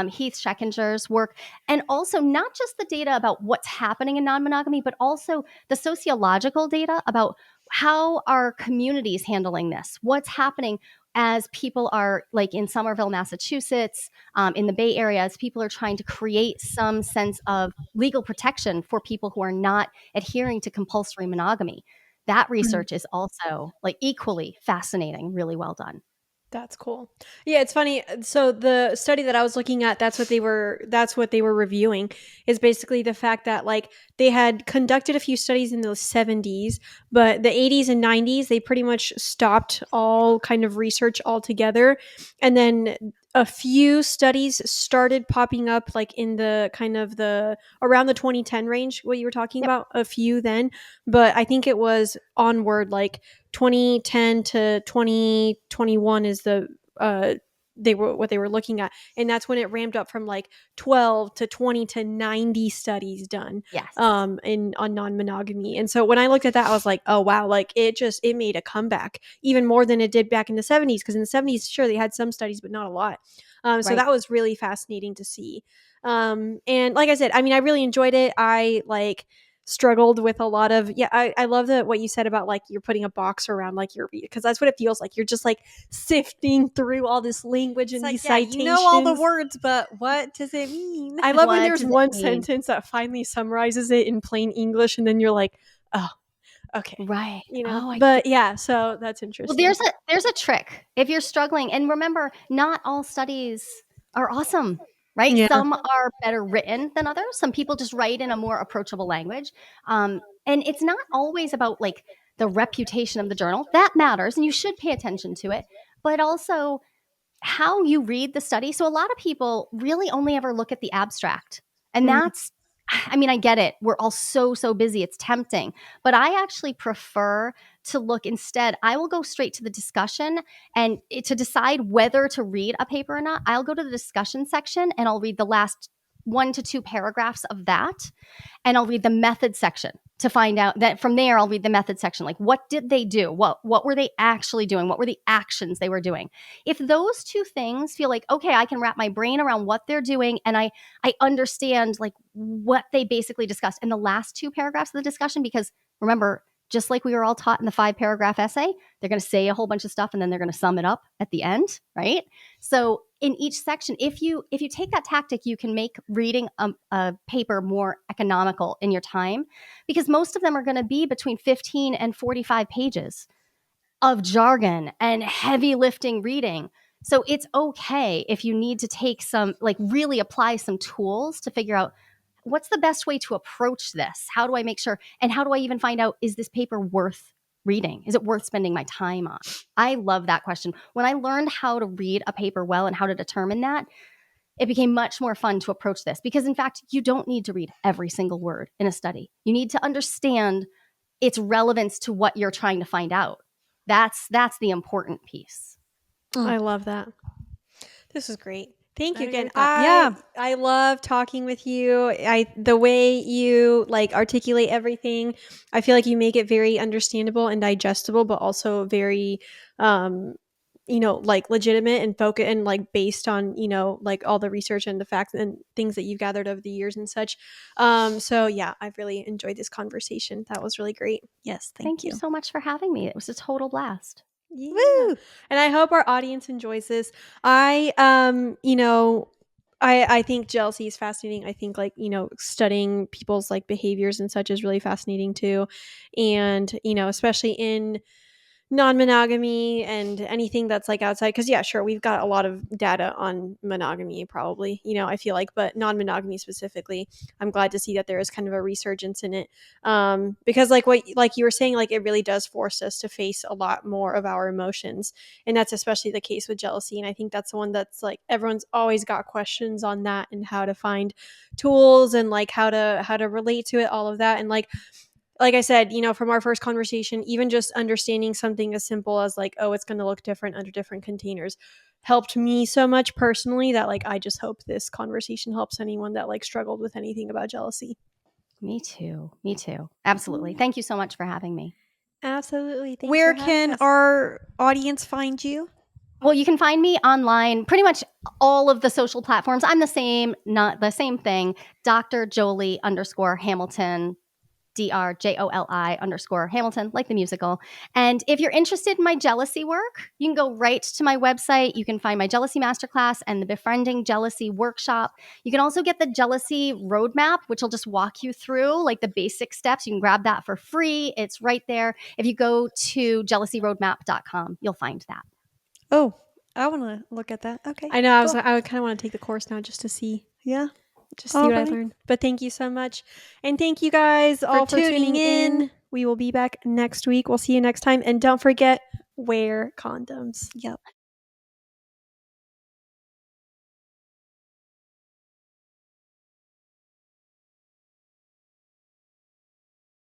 Heath Scheckinger's work, and also not just the data about what's happening in non-monogamy, but also the sociological data about how are communities handling this, what's happening as people are like in Somerville, Massachusetts, in the Bay Area, as people are trying to create some sense of legal protection for people who are not adhering to compulsory monogamy. That research is also like equally fascinating, really well done. That's cool. Yeah, it's funny. So the study that I was looking at, that's what they were reviewing is basically the fact that like they had conducted a few studies in the 70s, but the 80s and 90s they pretty much stopped all kind of research altogether. And then a few studies started popping up like in the kind of the around the 2010 range, what you were talking Yep. about, a few then, but I think it was onward like 2010 to 2021 is the they were what they were looking at, and that's when it ramped up from like 12 to 20 to 90 studies done Yes. in on non-monogamy. And so when I looked at that I was like, oh wow, like it made a comeback even more than it did back in the 70s, because in the 70s sure they had some studies but not a lot. So Right. that was really fascinating to see. And like I said, I mean, I really enjoyed it. I like struggled with a lot of, yeah, I love that what you said about like you're putting a box around like your, because that's what it feels like. You're just like sifting through all this language It's and like, these yeah, citations. you know all the words, but what does it mean? I love when What there's does it one mean? sentence that finally summarizes it in plain English, and then you're like, oh, okay, Right. you know. Oh, I get. But yeah, so that's Well, interesting. there's a trick if you're struggling, and remember, not all studies are awesome, right? Yeah. Some are better written than others. Some people just write in a more approachable language, and it's not always about like the reputation of the journal that matters, and you should pay attention to it, but also how you read the study. So a lot of people really only ever look at the abstract. And Mm, that's, I mean, I get it. We're all so busy. It's tempting. But I actually prefer to look instead, I will go straight to the discussion, and to decide whether to read a paper or not, I'll go to the discussion section and I'll read the last 1 to 2 paragraphs of that, and I'll read the method section to find out that from there I'll read the method section, like what did they do, what were they actually doing, what were the actions they were doing. If those two things feel like, okay, I can wrap my brain around what they're doing, and I understand like what they basically discussed in the last 2 paragraphs of the discussion, because remember, just like we were all taught in the 5-paragraph essay. They're going to say a whole bunch of stuff and then they're going to sum it up at the end, right? So in each section, if you take that tactic, you can make reading a paper more economical in your time, because most of them are going to be between 15 and 45 pages of jargon and heavy lifting reading. So it's okay if you need to take some, like really apply some tools to figure out what's the best way to approach this? How do I make sure? And how do I even find out, is this paper worth reading? Is it worth spending my time on? I love that question. When I learned how to read a paper well and how to determine that, it became much more fun to approach this, because in fact, you don't need to read every single word in a study. You need to understand its relevance to what you're trying to find out. That's the important piece. I love that. This is great. Thank you again. Yeah. I love talking with you. The way you like articulate everything, I feel like you make it very understandable and digestible, but also very like legitimate and focus and like based on, like all the research and the facts and things that you've gathered over the years and such. So yeah, I've really enjoyed this conversation. That was really great. Yes. Thank you so much for having me. It was a total blast. Yeah. Woo! And I hope our audience enjoys this. I think jealousy is fascinating. I think like, studying people's like behaviors and such is really fascinating too. And, especially in non-monogamy and anything that's like outside, because yeah, sure, we've got a lot of data on monogamy probably, I feel like, but non-monogamy specifically, I'm glad to see that there is kind of a resurgence in it, because like you were saying, like it really does force us to face a lot more of our emotions, and that's especially the case with jealousy. And I think that's the one that's like everyone's always got questions on that and how to find tools and like how to relate to it, all of that. And like I said, from our first conversation, even just understanding something as simple as like, oh, it's going to look different under different containers helped me so much personally that like I just hope this conversation helps anyone that like struggled with anything about jealousy. Me too. Absolutely. Thank you so much for having me. Absolutely. Thanks Where for having can us. our audience find you? Well, you can find me online, pretty much all of the social platforms. I'm the same, not the same thing. Dr. Joli _Hamilton, DRJOLI _Hamilton, like the musical. And if you're interested in my jealousy work, you can go right to my website. You can find my jealousy masterclass and the befriending jealousy workshop. You can also get the jealousy roadmap, which will just walk you through like the basic steps. You can grab that for free. It's right there. If you go to jealousyroadmap.com, you'll find that. Oh, I want to look at that. Okay. I know. Cool. I would kind of want to take the course now just to see. Yeah. Just see what I learned. But thank you so much. And thank you guys all for tuning in. We will be back next week. We'll see you next time. And don't forget, wear condoms. Yep.